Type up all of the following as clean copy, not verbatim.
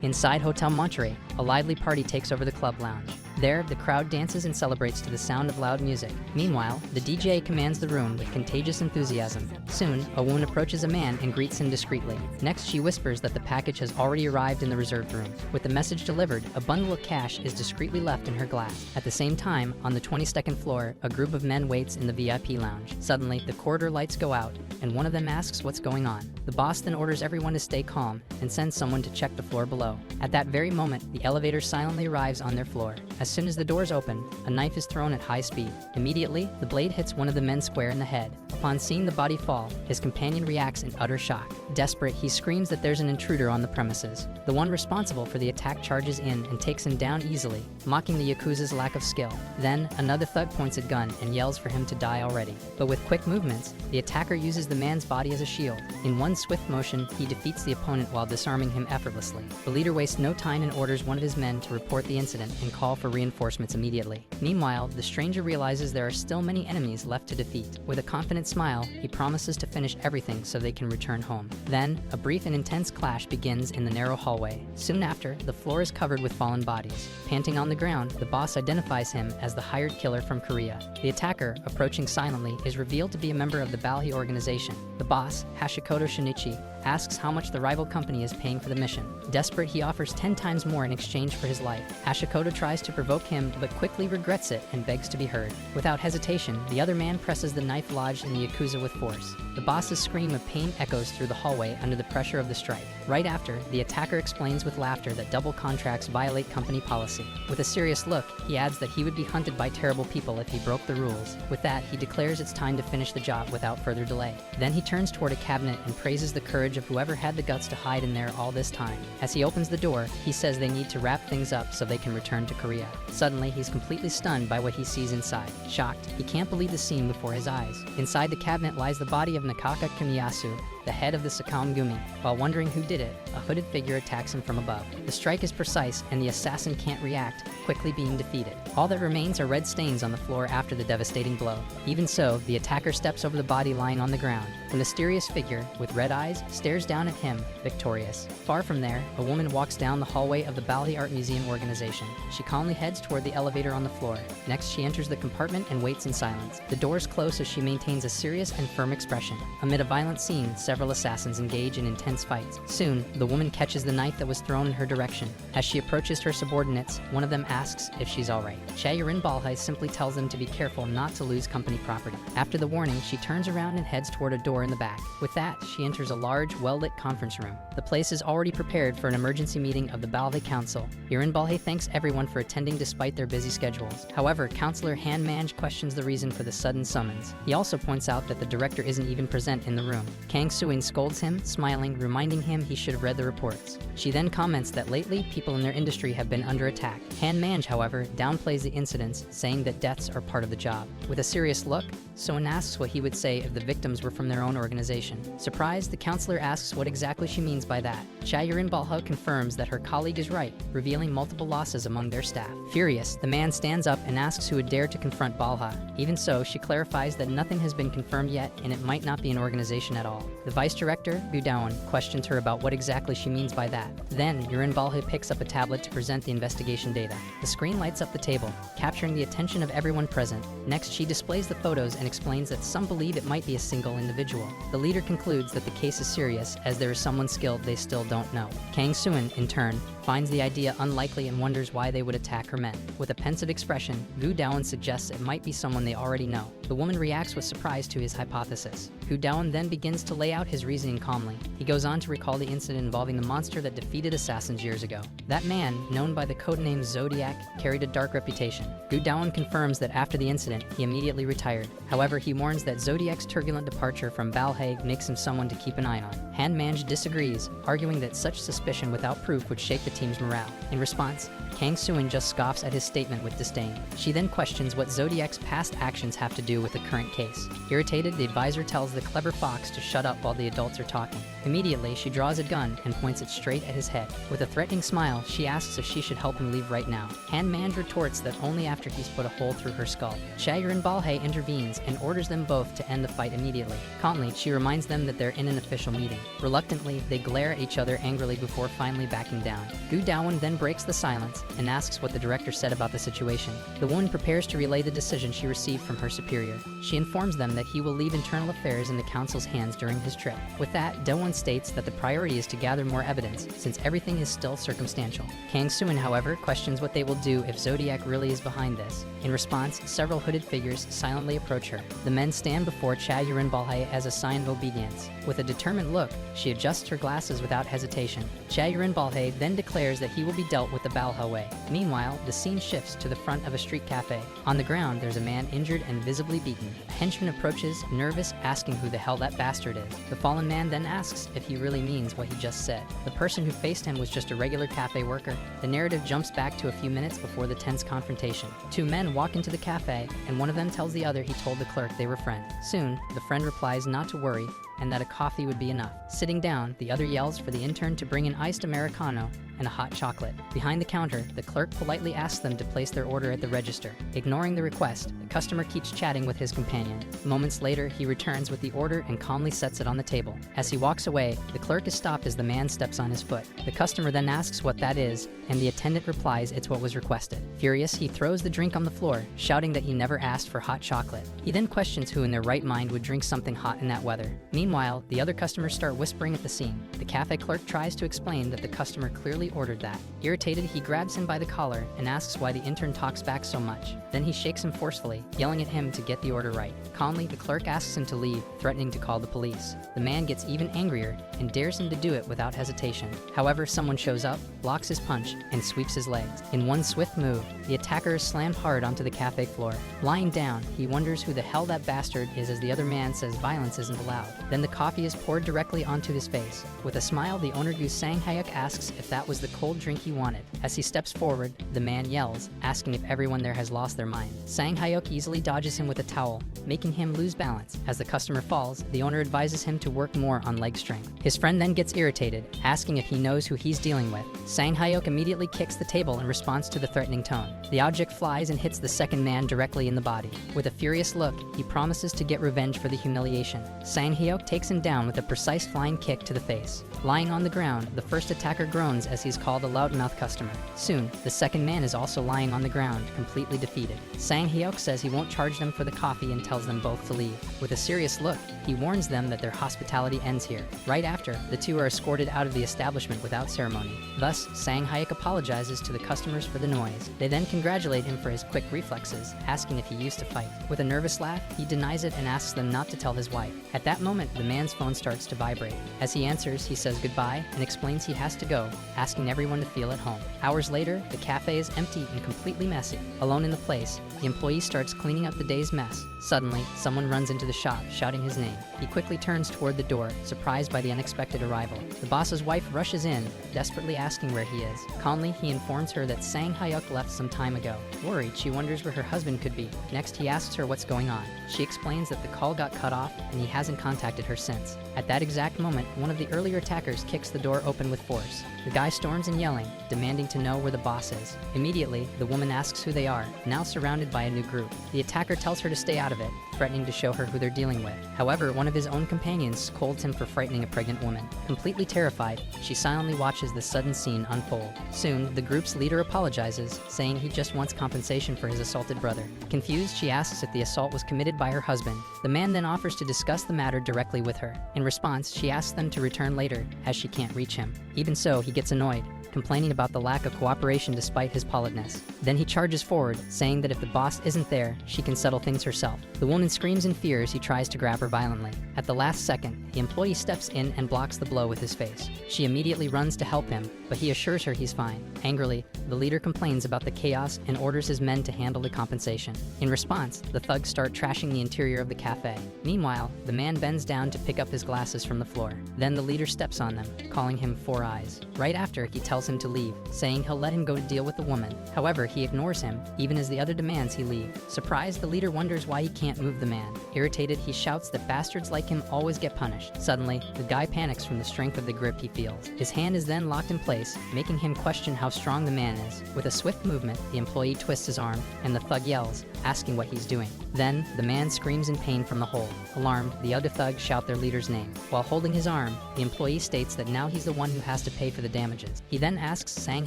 Inside Hotel Monterey, a lively party takes over the club lounge. There, the crowd dances and celebrates to the sound of loud music. Meanwhile, the DJ commands the room with contagious enthusiasm. Soon, a woman approaches a man and greets him discreetly. Next, she whispers that the package has already arrived in the reserved room. With the message delivered, a bundle of cash is discreetly left in her glass. At the same time, on the 22nd floor, a group of men waits in the VIP lounge. Suddenly, the corridor lights go out, and one of them asks what's going on. The boss then orders everyone to stay calm and sends someone to check the floor below. At that very moment, the elevator silently arrives on their floor. As soon as the doors open, a knife is thrown at high speed. Immediately, the blade hits one of the men square in the head. Upon seeing the body fall, his companion reacts in utter shock. Desperate, he screams that there's an intruder on the premises. The one responsible for the attack charges in and takes him down easily, mocking the Yakuza's lack of skill. Then, another thug points a gun and yells for him to die already. But with quick movements, the attacker uses the man's body as a shield. In one swift motion, he defeats the opponent while disarming him effortlessly. The leader wastes no time and orders one of his men to report the incident and call for reinforcements immediately. Meanwhile, the stranger realizes there are still many enemies left to defeat. With a confident smile, he promises to finish everything so they can return home. Then, a brief and intense clash begins in the narrow hallway. Soon after, the floor is covered with fallen bodies. Panting on the ground, the boss identifies him as the hired killer from Korea. The attacker, approaching silently, is revealed to be a member of the Balhei organization. The boss, Hashikoto Shinichi, asks how much the rival company is paying for the mission. Desperate, he offers 10 times more in exchange for his life. Hashikoto tries to provoke him, but quickly regrets it and begs to be heard. Without hesitation, the other man presses the knife lodged in the Yakuza with force. The boss's scream of pain echoes through the hallway under the pressure of the strike. Right after, the attacker explains with laughter that double contracts violate company policy. With a serious look, he adds that he would be hunted by terrible people if he broke the rules. With that, he declares it's time to finish the job without further delay. Then he turns toward a cabinet and praises the courage of whoever had the guts to hide in there all this time. As he opens the door, he says they need to wrap things up so they can return to Korea. Suddenly, he's completely stunned by what he sees inside. Shocked, he can't believe the scene before his eyes. Inside the cabinet lies the body of Nakaka Kimiyasu, the head of the Sakam Gumi. While wondering who did it, a hooded figure attacks him from above. The strike is precise and the assassin can't react, quickly being defeated. All that remains are red stains on the floor after the devastating blow. Even so, the attacker steps over the body lying on the ground. The mysterious figure, with red eyes, stares down at him, victorious. Far from there, a woman walks down the hallway of the Balhei Art Museum organization. She calmly heads toward the elevator on the floor. Next, she enters the compartment and waits in silence. The doors close as she maintains a serious and firm expression. Amid a violent scene, several assassins engage in intense fights. Soon, the woman catches the knife that was thrown in her direction. As she approaches her subordinates, one of them asks if she's alright. Chaeyorin Balhei simply tells them to be careful not to lose company property. After the warning, she turns around and heads toward a door in the back. With that, she enters a large, well-lit conference room. The place is already prepared for an emergency meeting of the Balhei Council. Yorin Balhei thanks everyone for attending despite their busy schedules. However, Counselor Han Manj questions the reason for the sudden summons. He also points out that the director isn't even present in the room. Kang Suin scolds him, smiling, reminding him he should have read the reports. She then comments that lately, people in their industry have been under attack. Han Manj, however, downplays the incidents, saying that deaths are part of the job. With a serious look, Suin asks what he would say if the victims were from their own organization. Surprised, the counselor asks what exactly she means by that. Chaeyorin Balhei confirms that her colleague is right, revealing multiple losses among their staff. Furious, the man stands up and asks who would dare to confront Balhei. Even so, she clarifies that nothing has been confirmed yet and it might not be an organization at all. The vice director, Gudawan, questions her about what exactly she means by that. Then, Yorin Balhei picks up a tablet to present the investigation data. The screen lights up the table, capturing the attention of everyone present. Next, she displays the photos and explains that some believe it might be a single individual. The leader concludes that the case is serious, as there is someone skilled they still don't know. Kang Suin, in turn, finds the idea unlikely and wonders why they would attack her men. With a pensive expression, Gu Dawan suggests it might be someone they already know. The woman reacts with surprise to his hypothesis. Gu Dawan then begins to lay out his reasoning calmly. He goes on to recall the incident involving the monster that defeated assassins years ago. That man, known by the codename Zodiac, carried a dark reputation. Gu Dawan confirms that after the incident, he immediately retired. However, he warns that Zodiac's turbulent departure from Balhei makes him someone to keep an eye on. Han Manj disagrees, arguing that such suspicion without proof would shake the team's morale. In response, Kang Suin just scoffs at his statement with disdain. She then questions what Zodiac's past actions have to do with the current case. Irritated, the advisor tells the clever fox to shut up while the adults are talking. Immediately, she draws a gun and points it straight at his head. With a threatening smile, she asks if she should help him leave right now. Han Manj retorts that only after he's put a hole through her skull. Chaeyorin Balhei intervenes and orders them both to end the fight immediately. Calmly, she reminds them that they're in an official meeting. Reluctantly, they glare at each other angrily before finally backing down. Gu Dawen then breaks the silence and asks what the director said about the situation. The woman prepares to relay the decision she received from her superior. She informs them that he will leave internal affairs in the council's hands during his trip. With that, Dawen states that the priority is to gather more evidence, since everything is still circumstantial. Kang Soon, however, questions what they will do if Zodiac really is behind this. In response, several hooded figures silently approach her. The men stand before Cha Yurin Balhei as a sign of obedience. With a determined look, she adjusts her glasses without hesitation. Cha Yurin Balhei then declares that he will be dealt with the Balhei way. Meanwhile, the scene shifts to the front of a street cafe. On the ground, there's a man injured and visibly beaten. A henchman approaches, nervous, asking who the hell that bastard is. The fallen man then asks if he really means what he just said. The person who faced him was just a regular cafe worker. The narrative jumps back to a few minutes before the tense confrontation. Two men walk into the cafe, and one of them tells the other he told the clerk they were friends. Soon, the friend replies not to worry, and that a coffee would be enough. Sitting down, the other yells for the intern to bring an iced Americano and a hot chocolate. Behind the counter, the clerk politely asks them to place their order at the register. Ignoring the request, the customer keeps chatting with his companion. Moments later, he returns with the order and calmly sets it on the table. As he walks away, the clerk is stopped as the man steps on his foot. The customer then asks what that is, and the attendant replies it's what was requested. Furious, he throws the drink on the floor, shouting that he never asked for hot chocolate. He then questions who in their right mind would drink something hot in that weather. Meanwhile, the other customers start whispering at the scene. The cafe clerk tries to explain that the customer clearly ordered that. Irritated, he grabs him by the collar and asks why the intern talks back so much. Then he shakes him forcefully, yelling at him to get the order right. Calmly, the clerk asks him to leave, threatening to call the police. The man gets even angrier and dares him to do it without hesitation. However, someone shows up, blocks his punch, and sweeps his legs. In one swift move, the attacker is slammed hard onto the cafe floor. Lying down, he wonders who the hell that bastard is as the other man says violence isn't allowed. Then the coffee is poured directly onto his face. With a smile, the owner Sang Hayuk asks if that was the cold drink he wanted. As he steps forward, the man yells, asking if everyone there has lost their mind. Sang Hayuk easily dodges him with a towel, making him lose balance. As the customer falls, the owner advises him to work more on leg strength. His friend then gets irritated, asking if he knows who he's dealing with. Sang Hayuk immediately kicks the table in response to the threatening tone. The object flies and hits the second man directly in the body. With a furious look, he promises to get revenge for the humiliation. Sang Hayuk takes him down with a precise flying kick to the face. Lying on the ground, the first attacker groans as he's called a loudmouth customer. Soon, the second man is also lying on the ground, completely defeated. Sang Hyuk says he won't charge them for the coffee and tells them both to leave. With a serious look, he warns them that their hospitality ends here. Right after, the two are escorted out of the establishment without ceremony. Thus, Sang Hayuk apologizes to the customers for the noise. They then congratulate him for his quick reflexes, asking if he used to fight. With a nervous laugh, he denies it and asks them not to tell his wife. At that moment, the man's phone starts to vibrate. As he answers, he says goodbye and explains he has to go, asking everyone to feel at home. Hours later, the cafe is empty and completely messy. Alone in the place, the employee starts cleaning up the day's mess. Suddenly, someone runs into the shop, shouting his name. He quickly turns toward the door, surprised by the unexpected arrival. The boss's wife rushes in, desperately asking where he is. Calmly, he informs her that Sang Hayuk left some time ago. Worried, she wonders where her husband could be. Next, he asks her what's going on. She explains that the call got cut off and he hasn't contacted her since. At that exact moment, one of the earlier attackers kicks the door open with force. The guy storms in yelling, demanding to know where the boss is. Immediately, the woman asks who they are, now surrounded by a new group. The attacker tells her to stay out of it, threatening to show her who they're dealing with. However, one of his own companions scolds him for frightening a pregnant woman. Completely terrified, she silently watches the sudden scene unfold. Soon, the group's leader apologizes, saying he just wants compensation for his assaulted brother. Confused, she asks if the assault was committed by her husband. The man then offers to discuss the matter directly with her. In response, she asks them to return later, as she can't reach him. Even so, he gets annoyed, complaining about the lack of cooperation despite his politeness. Then he charges forward, saying that if the boss isn't there, she can settle things herself. The woman screams in fear as he tries to grab her violently. At the last second, the employee steps in and blocks the blow with his face. She immediately runs to help him, but he assures her he's fine. Angrily, the leader complains about the chaos and orders his men to handle the compensation. In response, the thugs start trashing the interior of the cafe. Meanwhile, the man bends down to pick up his glasses from the floor. Then the leader steps on them, calling him Four Eyes. Right after, he tells him to leave, saying he'll let him go to deal with the woman. However, he ignores him, even as the other demands he leave. Surprised, the leader wonders why he can't move the man. Irritated, he shouts that bastards like him always get punished. Suddenly, the guy panics from the strength of the grip he feels. His hand is then locked in place, making him question how strong the man is. With a swift movement, the employee twists his arm, and the thug yells, asking what he's doing. Then, the man screams in pain from the hole. Alarmed, the other thugs shout their leader's name. While holding his arm, the employee states that now he's the one who has to pay for the damages. vanishes. He then asks Sang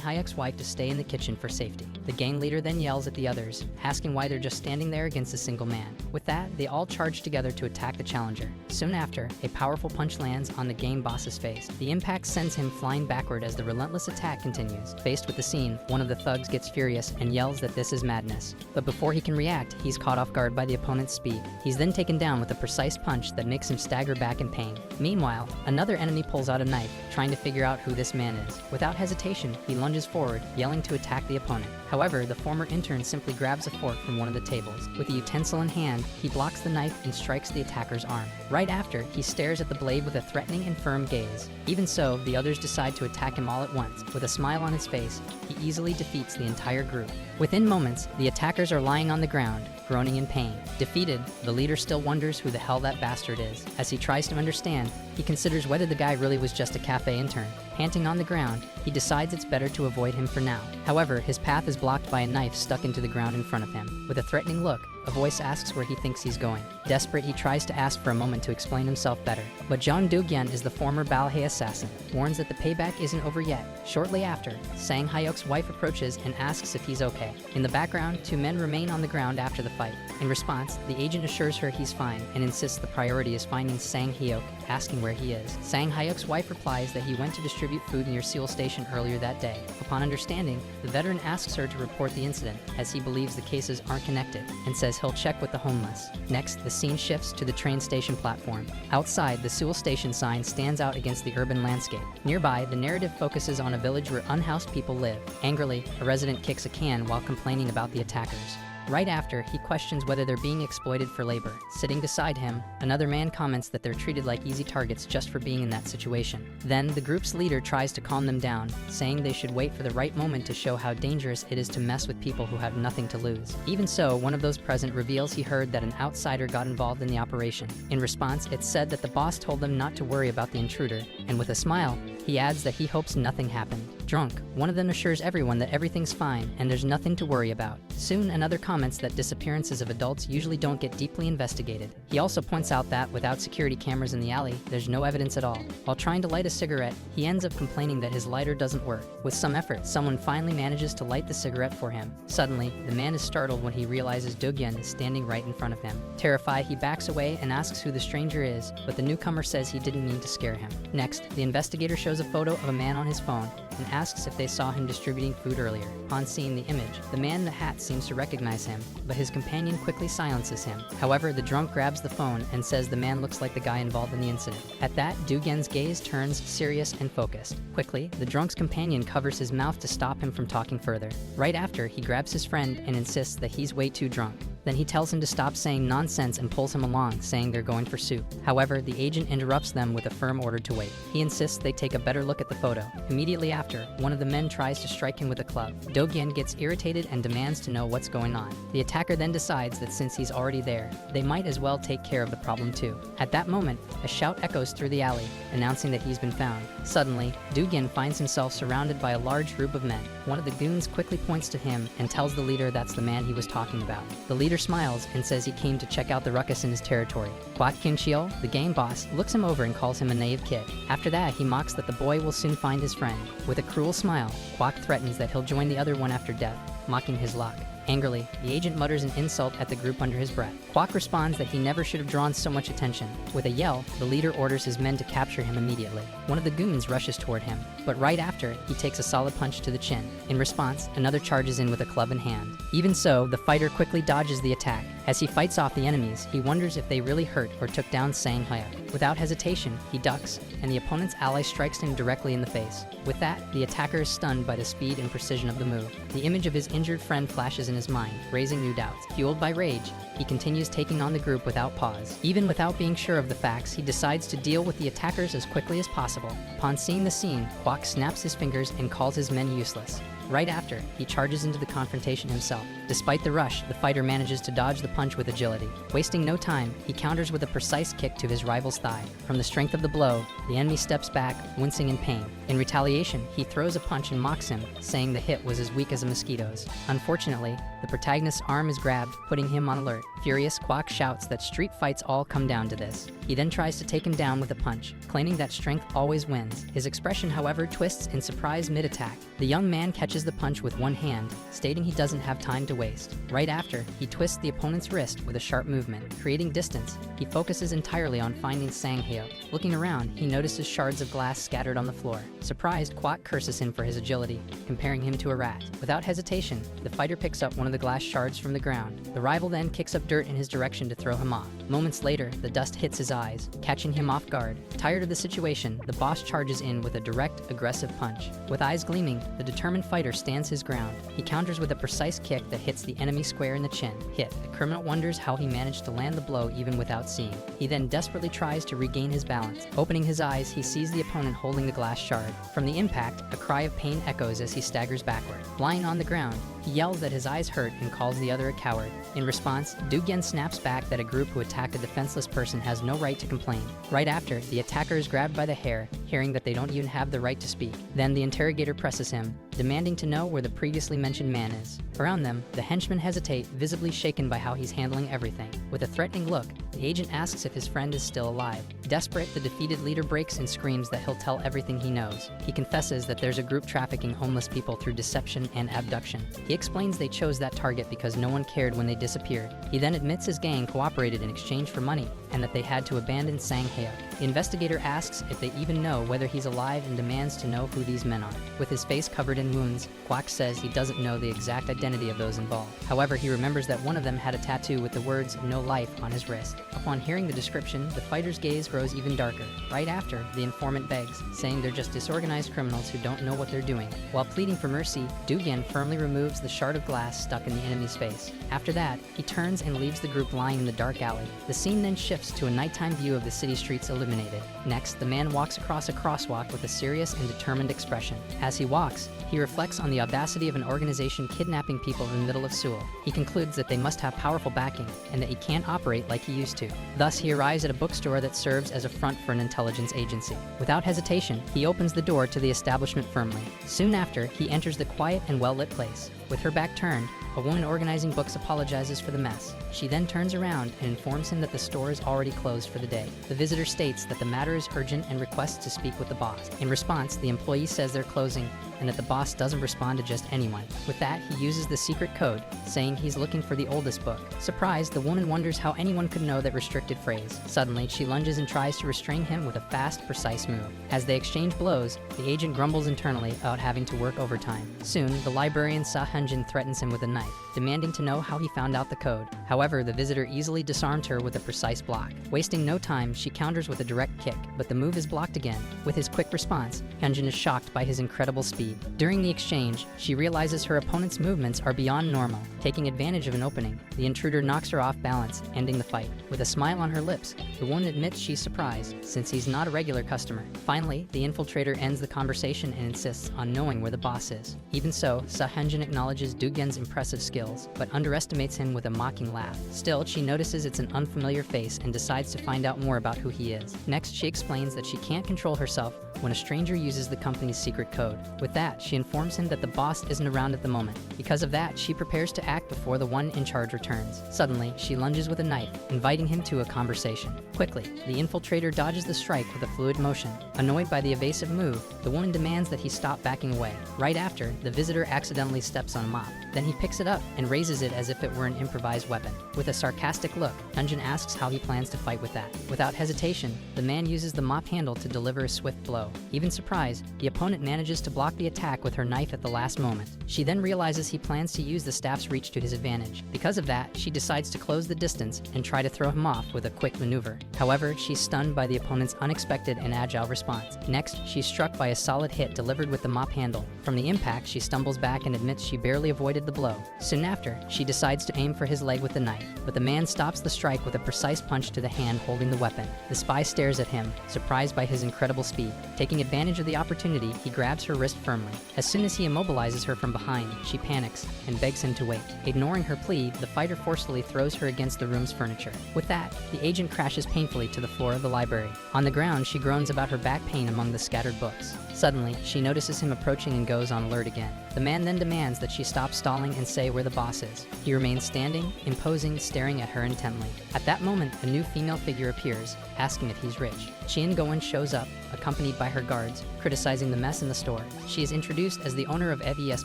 Hayuk's wife to stay in the kitchen for safety. The gang leader then yells at the others, asking why they're just standing there against a single man. With that, they all charge together to attack the challenger. Soon after, a powerful punch lands on the game boss's face. The impact sends him flying backward as the relentless attack continues. Faced with the scene, one of the thugs gets furious and yells that this is madness. But before he can react, he's caught off guard by the opponent's speed. He's then taken down with a precise punch that makes him stagger back in pain. Meanwhile, another enemy pulls out a knife, trying to figure out who this man is. Without hesitation, he lunges forward, yelling to attack the opponent. However, the former intern simply grabs a fork from one of the tables. With the utensil in hand, he blocks the knife and strikes the attacker's arm. Right after, he stares at the blade with a threatening and firm gaze. Even so, the others decide to attack him all at once. With a smile on his face, he easily defeats the entire group. Within moments, the attackers are lying on the ground, groaning in pain. Defeated, the leader still wonders who the hell that bastard is. As he tries to understand, he considers whether the guy really was just a cafe intern. Panting on the ground, he decides it's better to avoid him for now. However, his path is blocked by a knife stuck into the ground in front of him. With a threatening look, a voice asks where he thinks he's going. Desperate, he tries to ask for a moment to explain himself better. But Dugen is the former Balhei assassin, warns that the payback isn't over yet. Shortly after, Sang Hayuk's wife approaches and asks if he's okay. In the background, two men remain on the ground after the fight. In response, the agent assures her he's fine and insists the priority is finding Sang Hayuk, asking where he is. Sang Hayuk's wife replies that he went to distribute food near Seoul Station earlier that day. Upon understanding, the veteran asks her to report the incident, as he believes the cases aren't connected, and says he'll check with the homeless. Next, the scene shifts to the train station platform. Outside, the Seoul Station sign stands out against the urban landscape. Nearby, the narrative focuses on a village where unhoused people live. Angrily, a resident kicks a can while complaining about the attackers. Right after, he questions whether they're being exploited for labor. Sitting beside him, another man comments that they're treated like easy targets just for being in that situation. Then, the group's leader tries to calm them down, saying they should wait for the right moment to show how dangerous it is to mess with people who have nothing to lose. Even so, one of those present reveals he heard that an outsider got involved in the operation. In response, it's said that the boss told them not to worry about the intruder, and with a smile, he adds that he hopes nothing happened. Drunk, one of them assures everyone that everything's fine and there's nothing to worry about. Soon, another comments that disappearances of adults usually don't get deeply investigated. He also points out that, without security cameras in the alley, there's no evidence at all. While trying to light a cigarette, he ends up complaining that his lighter doesn't work. With some effort, someone finally manages to light the cigarette for him. Suddenly, the man is startled when he realizes Dugen is standing right in front of him. Terrified, he backs away and asks who the stranger is, but the newcomer says he didn't mean to scare him. Next, the investigator shows a photo of a man on his phone and asks if they saw him distributing food earlier. On seeing the image, the man in the hat seems to recognize him, but his companion quickly silences him. However, the drunk grabs the phone and says the man looks like the guy involved in the incident. At that, Dugen's gaze turns serious and focused. Quickly, the drunk's companion covers his mouth to stop him from talking further. Right after, he grabs his friend and insists that he's way too drunk. Then he tells him to stop saying nonsense and pulls him along, saying they're going for soup. However, the agent interrupts them with a firm order to wait. He insists they take a better look at the photo. Immediately after, one of the men tries to strike him with a club. Dugen gets irritated and demands to know what's going on. The attacker then decides that since he's already there, they might as well take care of the problem too. At that moment, a shout echoes through the alley, announcing that he's been found. Suddenly, Dugen finds himself surrounded by a large group of men. One of the goons quickly points to him and tells the leader that's the man he was talking about. The leader smiles and says he came to check out the ruckus in his territory. Kwak Kin-cheol, the game boss, looks him over and calls him a naive kid. After that, he mocks that the boy will soon find his friend. With a cruel smile, Kwak threatens that he'll join the other one after death, mocking his luck. Angrily, the agent mutters an insult at the group under his breath. Kwak responds that he never should have drawn so much attention. With a yell, the leader orders his men to capture him immediately. One of the goons rushes toward him, but right after, he takes a solid punch to the chin. In response, another charges in with a club in hand. Even so, the fighter quickly dodges the attack. As he fights off the enemies, he wonders if they really hurt or took down Sang Hayuk. Without hesitation, he ducks, and the opponent's ally strikes him directly in the face. With that, the attacker is stunned by the speed and precision of the move. The image of his injured friend flashes in his mind, raising new doubts. Fueled by rage, he continues taking on the group without pause. Even without being sure of the facts, he decides to deal with the attackers as quickly as possible. Upon seeing the scene, Kwak snaps his fingers and calls his men useless. Right after, he charges into the confrontation himself. Despite the rush, the fighter manages to dodge the punch with agility. Wasting no time, he counters with a precise kick to his rival's thigh. From the strength of the blow, the enemy steps back, wincing in pain. In retaliation, he throws a punch and mocks him, saying the hit was as weak as a mosquito's. Unfortunately, the protagonist's arm is grabbed, putting him on alert. Furious, Kwok shouts that street fights all come down to this. He then tries to take him down with a punch, claiming that strength always wins. His expression, however, twists in surprise mid-attack. The young man catches the punch with one hand, stating he doesn't have time to waste. Right after, he twists the opponent's wrist with a sharp movement, creating distance. He focuses entirely on finding Sang Hayuk. Looking around, he notices shards of glass scattered on the floor. Surprised, Kwok curses him for his agility, comparing him to a rat. Without hesitation, the fighter picks up one of the glass shards from the ground. The rival then kicks up dirt in his direction to throw him off. Moments later, the dust hits his eyes, catching him off guard. Tired of the situation, the boss charges in with a direct, aggressive punch. With eyes gleaming, the determined fighter stands his ground. He counters with a precise kick that hits the enemy square in the chin. Hit. The criminal wonders how he managed to land the blow even without seeing. He then desperately tries to regain his balance. Opening his eyes, he sees the opponent holding the glass shard. From the impact, a cry of pain echoes as he staggers backward. Lying on the ground, he yells that his eyes hurt and calls the other a coward. In response, Dugen snaps back that a group who attacked a defenseless person has no right to complain. Right after, the attacker is grabbed by the hair, hearing that they don't even have the right to speak. Then the interrogator presses him, demanding to know where the previously mentioned man is. Around them, the henchmen hesitate, visibly shaken by how he's handling everything. With a threatening look, the agent asks if his friend is still alive. Desperate, the defeated leader breaks and screams that he'll tell everything he knows. He confesses that there's a group trafficking homeless people through deception and abduction. He explains they chose that target because no one cared when they disappeared. He then admits his gang cooperated in exchange for money and that they had to abandon Sang Hayuk. The investigator asks if they even know whether he's alive and demands to know who these men are. With his face covered in wounds, Kwok says he doesn't know the exact identity of those involved. However, he remembers that one of them had a tattoo with the words "No Life" on his wrist. Upon hearing the description, the fighter's gaze grows even darker. Right after, the informant begs, saying they're just disorganized criminals who don't know what they're doing. While pleading for mercy, Dugen firmly removes the shard of glass stuck in the enemy's face. After that, he turns and leaves the group lying in the dark alley. The scene then shifts to a nighttime view of the city streets illuminated. Next, the man walks across a crosswalk with a serious and determined expression. As he walks, he reflects on the audacity of an organization kidnapping people in the middle of Seoul. He concludes that they must have powerful backing and that he can't operate like he used to. Thus, he arrives at a bookstore that serves as a front for an intelligence agency. Without hesitation, he opens the door to the establishment firmly. Soon after, he enters the quiet and well-lit place. With her back turned, a woman organizing books apologizes for the mess. She then turns around and informs him that the store is already closed for the day. The visitor states that the matter is urgent and requests to speak with the boss. In response, the employee says they're closing and that the boss doesn't respond to just anyone. With that, he uses the secret code, saying he's looking for the oldest book. Surprised, the woman wonders how anyone could know that restricted phrase. Suddenly, she lunges and tries to restrain him with a fast, precise move. As they exchange blows, the agent grumbles internally about having to work overtime. Soon, the librarian Sahenjin threatens him with a knife, demanding to know how he found out the code. However, the visitor easily disarmed her with a precise block. Wasting no time, she counters with a direct kick, but the move is blocked again. With his quick response, Hyunjin is shocked by his incredible speed. During the exchange, she realizes her opponent's movements are beyond normal. Taking advantage of an opening, the intruder knocks her off balance, ending the fight. With a smile on her lips, the woman admits she's surprised, since he's not a regular customer. Finally, the infiltrator ends the conversation and insists on knowing where the boss is. Even so, Sahenjin acknowledges Dugen's impressive skills, but underestimates him with a mocking laugh. Still, she notices it's an unfamiliar face and decides to find out more about who he is. Next, she explains that she can't control herself when a stranger uses the company's secret code. With that, she informs him that the boss isn't around at the moment. Because of that, she prepares to act before the one in charge returns. Suddenly, she lunges with a knife, inviting him to a conversation. Quickly, the infiltrator dodges the strike with a fluid motion. Annoyed by the evasive move, the woman demands that he stop backing away. Right after, the visitor accidentally steps on a mop. Then he picks it up and raises it as if it were an improvised weapon. With a sarcastic look, Hyunjin asks how he plans to fight with that. Without hesitation, the man uses the mop handle to deliver a swift blow. Even surprised, the opponent manages to block the attack with her knife at the last moment. She then realizes he plans to use the staff's reach to his advantage. Because of that, she decides to close the distance and try to throw him off with a quick maneuver. However, she's stunned by the opponent's unexpected and agile response. Next, she's struck by a solid hit delivered with the mop handle. From the impact, she stumbles back and admits she barely avoided the blow. Soon after, she decides to aim for his leg with the knife, but the man stops the strike with a precise punch to the hand holding the weapon. The spy stares at him, surprised by his incredible speed. Taking advantage of the opportunity, he grabs her wrist firmly. As soon as he immobilizes her from behind, she panics and begs him to wait. Ignoring her plea, the fighter forcefully throws her against the room's furniture. With that, the agent crashes painfully to the floor of the library. On the ground, she groans about her back pain among the scattered books. Suddenly, she notices him approaching and goes on alert again. The man then demands that she stop stalling and say where the boss is. He remains standing, imposing, staring at her intently. At that moment, a new female figure appears, asking if he's rich. Chien-goen shows up, accompanied by her guards, criticizing the mess in the store. She is introduced as the owner of FES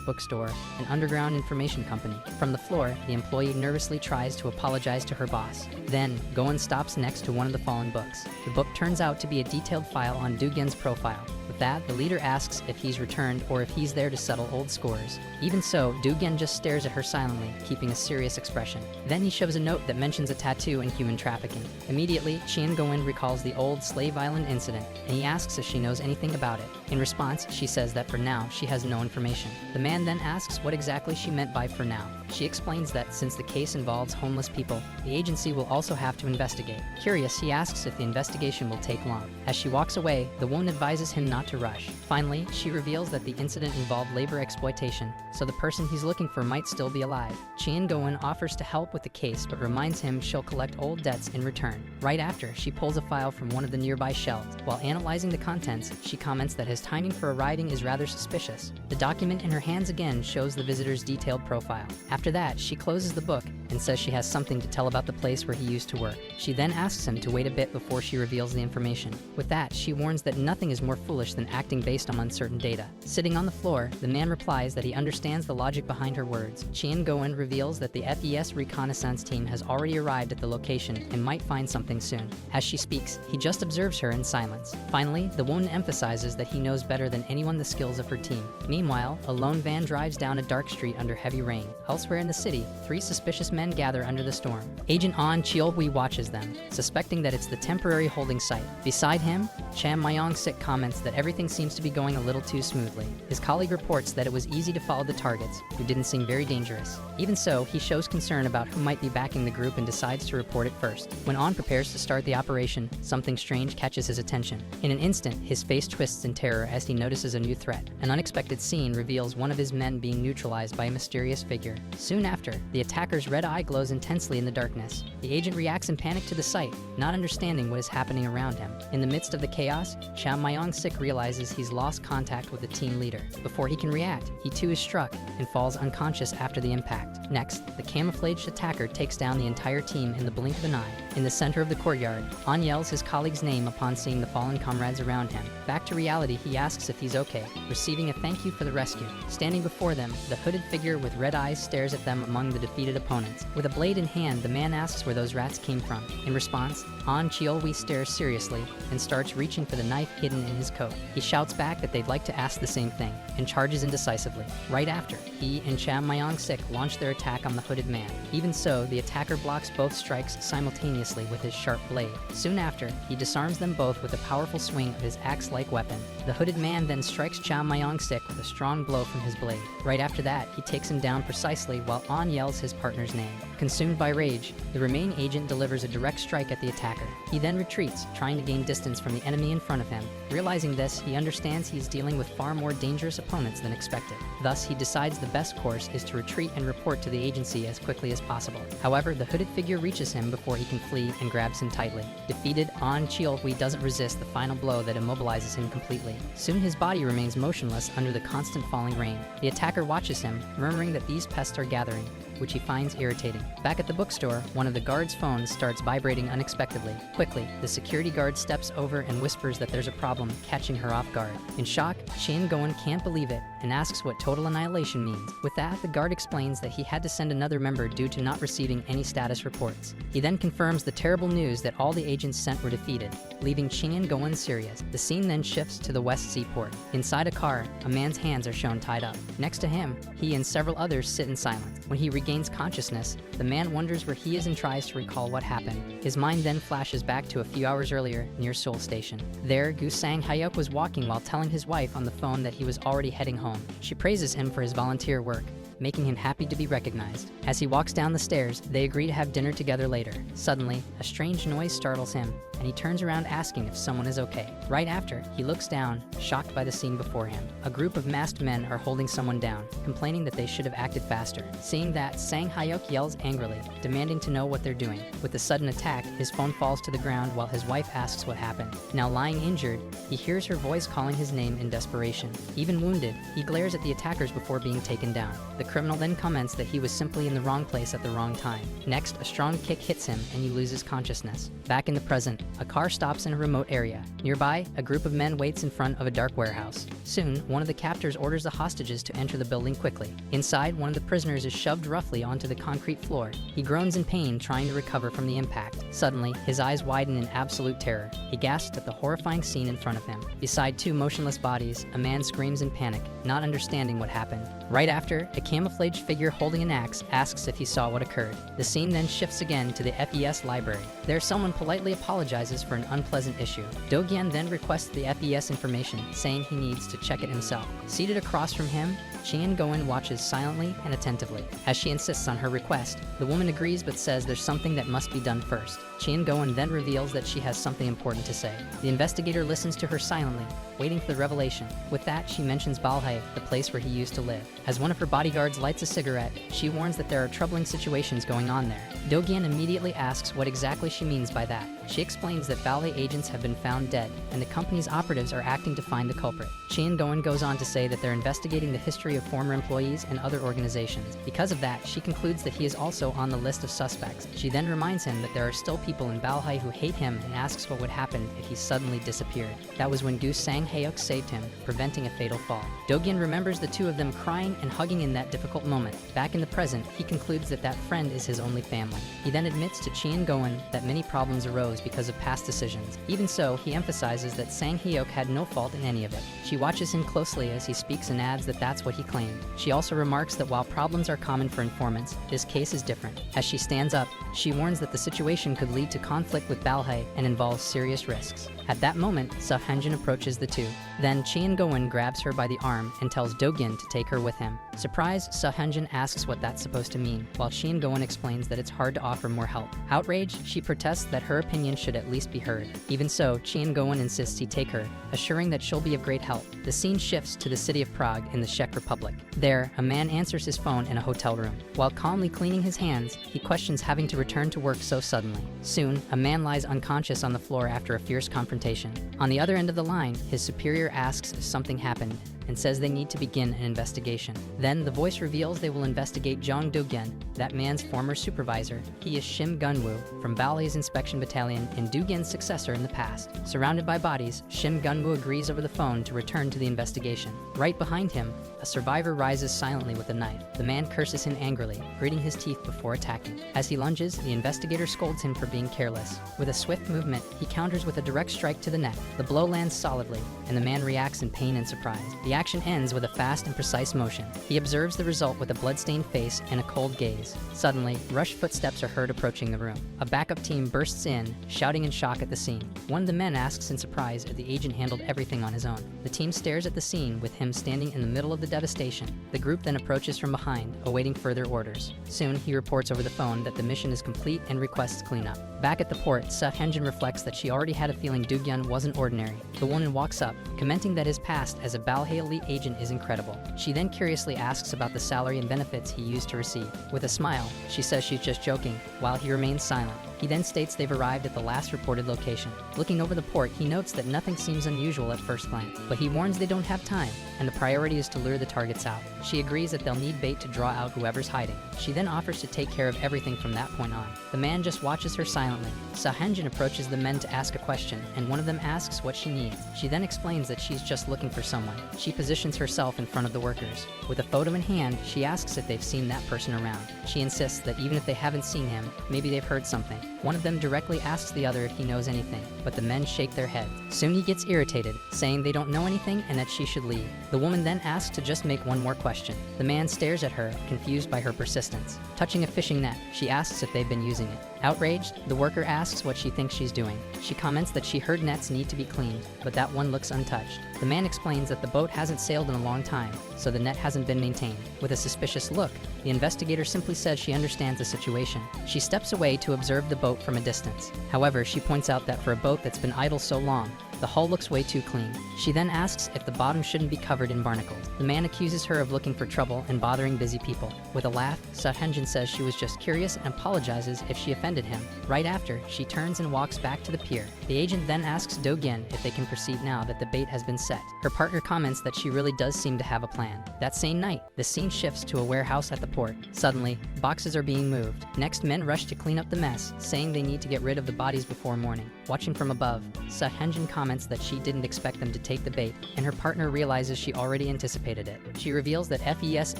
Bookstore, an underground information company. From the floor, the employee nervously tries to apologize to her boss. Then, Goen stops next to one of the fallen books. The book turns out to be a detailed file on Dugen's profile. With that, the leader asks if he's returned or if he's there to settle old scores. Even so, Dugen just stares at her silently, keeping a serious expression. Then he shows a note that mentions a tattoo and human trafficking. Immediately, Chien-goen recalls the old slave island incident, and he asks if she knows anything about it. In response, she says that for now, she has no information. The man then asks what exactly she meant by for now. She explains that since the case involves homeless people, the agency will also have to investigate. Curious, he asks if the investigation will take long. As she walks away, the woman advises him not to rush. Finally, she reveals that the incident involved labor exploitation, so the person he's looking for might still be alive. Chien-goen offers to help with the case, but reminds him she'll collect old debts in return. Right after, she pulls a file from one of the nearby shelves. While analyzing the contents, she comments that his timing for arriving is rather suspicious. The document in her hands again shows the visitor's detailed profile. After that, she closes the book and says she has something to tell about the place where he used to work. She then asks him to wait a bit before she reveals the information. With that, she warns that nothing is more foolish than acting based on uncertain data. Sitting on the floor, the man replies that he understands the logic behind her words. Chien-goen reveals that the FES reconnaissance team has already arrived at the location and might find something soon. As she speaks, he just observes her in silence. Finally, the woman emphasizes that he knows better than anyone the skills of her team. Meanwhile, a lone van drives down a dark street under heavy rain. Elsewhere in the city, 3 suspicious men gather under the storm. Agent An Cheol-hui watches them, suspecting that it's the temporary holding site. Beside him, Cham Myong-sik comments that everything seems to be going a little too smoothly. His colleague reports that it was easy to follow the targets, who didn't seem very dangerous. Even so, he shows concern about who might be backing the group and decides to report it first. When An prepares to start the operation, something strange catches his attention. In an instant, his face twists in terror as he notices a new threat. An unexpected scene reveals one of his men being neutralized by a mysterious figure. Soon after, the attacker's red eye glows intensely in the darkness. The agent reacts in panic to the sight, not understanding what is happening around him. In the midst of the chaos, Cham Myong-sik realizes he's lost contact with the team leader. Before he can react, he too is struck and falls unconscious after the impact. Next, the camouflaged attacker takes down the entire team in the blink of an eye. In the center of the courtyard, An yells his colleague's name upon seeing the fallen comrades around him. Back to reality, he asks if he's okay, receiving a thank you for the rescue. Standing before them, the hooded figure with red eyes stares at them among the defeated opponents. With a blade in hand, the man asks where those rats came from. In response, An Cheol-hui stares seriously and starts reaching for the knife hidden in his coat. He shouts back that they'd like to ask the same thing, and charges indecisively. Right after, he and Cham Myong-sik launch their attack on the hooded man. Even so, the attacker blocks both strikes simultaneously with his sharp blade. Soon after, he disarms them both with a powerful swing of his axe-like weapon. The hooded man then strikes Cham Myong-sik with a strong blow from his blade. Right after that, he takes him down precisely while An yells his partner's name. Consumed by rage, the remaining agent delivers a direct strike at the attacker. He then retreats, trying to gain distance from the enemy in front of him. Realizing this, he understands he's dealing with far more dangerous opponents than expected. Thus, he decides the best course is to retreat and report to the agency as quickly as possible. However, the hooded figure reaches him before he can flee and grabs him tightly. Defeated, An Cheol-hui doesn't resist the final blow that immobilizes him completely. Soon his body remains motionless under the constant falling rain. The attacker watches him, murmuring that these pests are gathering, which he finds irritating. Back at the bookstore, one of the guard's phones starts vibrating unexpectedly. Quickly, the security guard steps over and whispers that there's a problem, catching her off guard. In shock, Chien-goen can't believe it and asks what total annihilation means. With that, the guard explains that he had to send another member due to not receiving any status reports. He then confirms the terrible news that all the agents sent were defeated, leaving Chien-goen serious. The scene then shifts to the West Seaport. Inside a car, a man's hands are shown tied up. Next to him, he and several others sit in silence. When he regains consciousness, the man wonders where he is and tries to recall what happened. His mind then flashes back to a few hours earlier near Seoul Station. There, Sang Hayuk was walking while telling his wife on the phone that he was already heading home. She praises him for his volunteer work, making him happy to be recognized. As he walks down the stairs, they agree to have dinner together later. Suddenly, a strange noise startles him, and he turns around asking if someone is okay. Right after, he looks down, shocked by the scene before him. A group of masked men are holding someone down, complaining that they should have acted faster. Seeing that, Sang Hayuk yells angrily, demanding to know what they're doing. With the sudden attack, his phone falls to the ground while his wife asks what happened. Now lying injured, he hears her voice calling his name in desperation. Even wounded, he glares at the attackers before being taken down. The criminal then comments that he was simply in the wrong place at the wrong time. Next, a strong kick hits him and he loses consciousness. Back in the present, a car stops in a remote area. Nearby, a group of men waits in front of a dark warehouse. Soon, one of the captors orders the hostages to enter the building quickly. Inside, one of the prisoners is shoved roughly onto the concrete floor. He groans in pain, trying to recover from the impact. Suddenly, his eyes widen in absolute terror. He gasps at the horrifying scene in front of him. Beside two motionless bodies, a man screams in panic, not understanding what happened. Right after, a camouflaged figure holding an axe asks if he saw what occurred. The scene then shifts again to the FES library. There, someone politely apologizes for an unpleasant issue. Dugen then requests the FES information, saying he needs to check it himself. Seated across from him, Chien-goen watches silently and attentively. As she insists on her request, the woman agrees but says there's something that must be done first. Chien-goen then reveals that she has something important to say. The investigator listens to her silently, waiting for the revelation. With that, she mentions Balhei, the place where he used to live. As one of her bodyguards lights a cigarette, she warns that there are troubling situations going on there. Dugen immediately asks what exactly she means by that. She explains that Balhei agents have been found dead, and the company's operatives are acting to find the culprit. Chien-goen goes on to say that they're investigating the history of former employees and other organizations. Because of that, she concludes that he is also on the list of suspects. She then reminds him that there are still people in Balhei who hate him and asks what would happen if he suddenly disappeared. That was when Goose Sang Hayuk saved him, preventing a fatal fall. Dugen remembers the two of them crying and hugging in that difficult moment. Back in the present, he concludes that that friend is his only family. He then admits to Chien-goen that many problems arose because of past decisions. Even so, he emphasizes that Sang Hayuk had no fault in any of it. She watches him closely as he speaks and adds that that's what he claimed. She also remarks that while problems are common for informants, this case is different. As she stands up, she warns that the situation could lead to conflict with Balhei and involves serious risks. At that moment, Sahenjin approaches the two. Then Chien-goen grabs her by the arm and tells Dugen to take her with him. Surprised, Sahenjin asks what that's supposed to mean, while Chien-goen explains that it's hard to offer more help. Outraged, she protests that her opinion should at least be heard. Even so, Chien-goen insists he take her, assuring that she'll be of great help. The scene shifts to the city of Prague in the Czech Republic. There, a man answers his phone in a hotel room. While calmly cleaning his hands, he questions having to return to work so suddenly. Soon, a man lies unconscious on the floor after a fierce confrontation. On the other end of the line, his superior asks if something happened and says they need to begin an investigation. Then the voice reveals they will investigate Jong Dugen, that man's former supervisor. He is Shim Gunwoo from Balhei's inspection battalion and Dugen's successor in the past. Surrounded by bodies, Shim Gunwoo agrees over the phone to return to the investigation. Right behind him, a survivor rises silently with a knife. The man curses him angrily, gritting his teeth before attacking. As he lunges, the investigator scolds him for being careless. With a swift movement, he counters with a direct strike to the neck. The blow lands solidly, and the man reacts in pain and surprise. The action ends with a fast and precise motion. He observes the result with a blood-stained face and a cold gaze. Suddenly, rushed footsteps are heard approaching the room. A backup team bursts in, shouting in shock at the scene. One of the men asks in surprise if the agent handled everything on his own. The team stares at the scene with him standing in the middle of the devastation. The group then approaches from behind, awaiting further orders. Soon, he reports over the phone that the mission is complete and requests cleanup. Back at the port, Sahenjin reflects that she already had a feeling Dugen wasn't ordinary. The woman walks up, commenting that his past as a Balhei elite agent is incredible. She then curiously asks about the salary and benefits he used to receive. With a smile, she says she's just joking, while he remains silent. He then states they've arrived at the last reported location. Looking over the port, he notes that nothing seems unusual at first glance, but he warns they don't have time, and the priority is to lure the targets out. She agrees that they'll need bait to draw out whoever's hiding. She then offers to take care of everything from that point on. The man just watches her silently. Sahenjin approaches the men to ask a question, and one of them asks what she needs. She then explains that she's just looking for someone. She positions herself in front of the workers. With a photo in hand, she asks if they've seen that person around. She insists that even if they haven't seen him, maybe they've heard something. One of them directly asks the other if he knows anything, but the men shake their heads. Soon he gets irritated, saying they don't know anything and that she should leave. The woman then asks to just make one more question. The man stares at her, confused by her persistence. Touching a fishing net, she asks if they've been using it. Outraged, the worker asks what she thinks she's doing. She comments that she heard nets need to be cleaned, but that one looks untouched. The man explains that the boat hasn't sailed in a long time, so the net hasn't been maintained. With a suspicious look, the investigator simply says she understands the situation. She steps away to observe the boat from a distance. However, she points out that for a boat that's been idle so long, the hull looks way too clean. She then asks if the bottom shouldn't be covered in barnacles. The man accuses her of looking for trouble and bothering busy people. With a laugh, Sahenjin says she was just curious and apologizes if she offended him. Right after, she turns and walks back to the pier. The agent then asks Dugen if they can proceed now that the bait has been set. Her partner comments that she really does seem to have a plan. That same night, the scene shifts to a warehouse at the port. Suddenly, boxes are being moved. Next, men rush to clean up the mess, saying they need to get rid of the bodies before morning. Watching from above, Sahenjin comments that she didn't expect them to take the bait, and her partner realizes she already anticipated it. She reveals that FES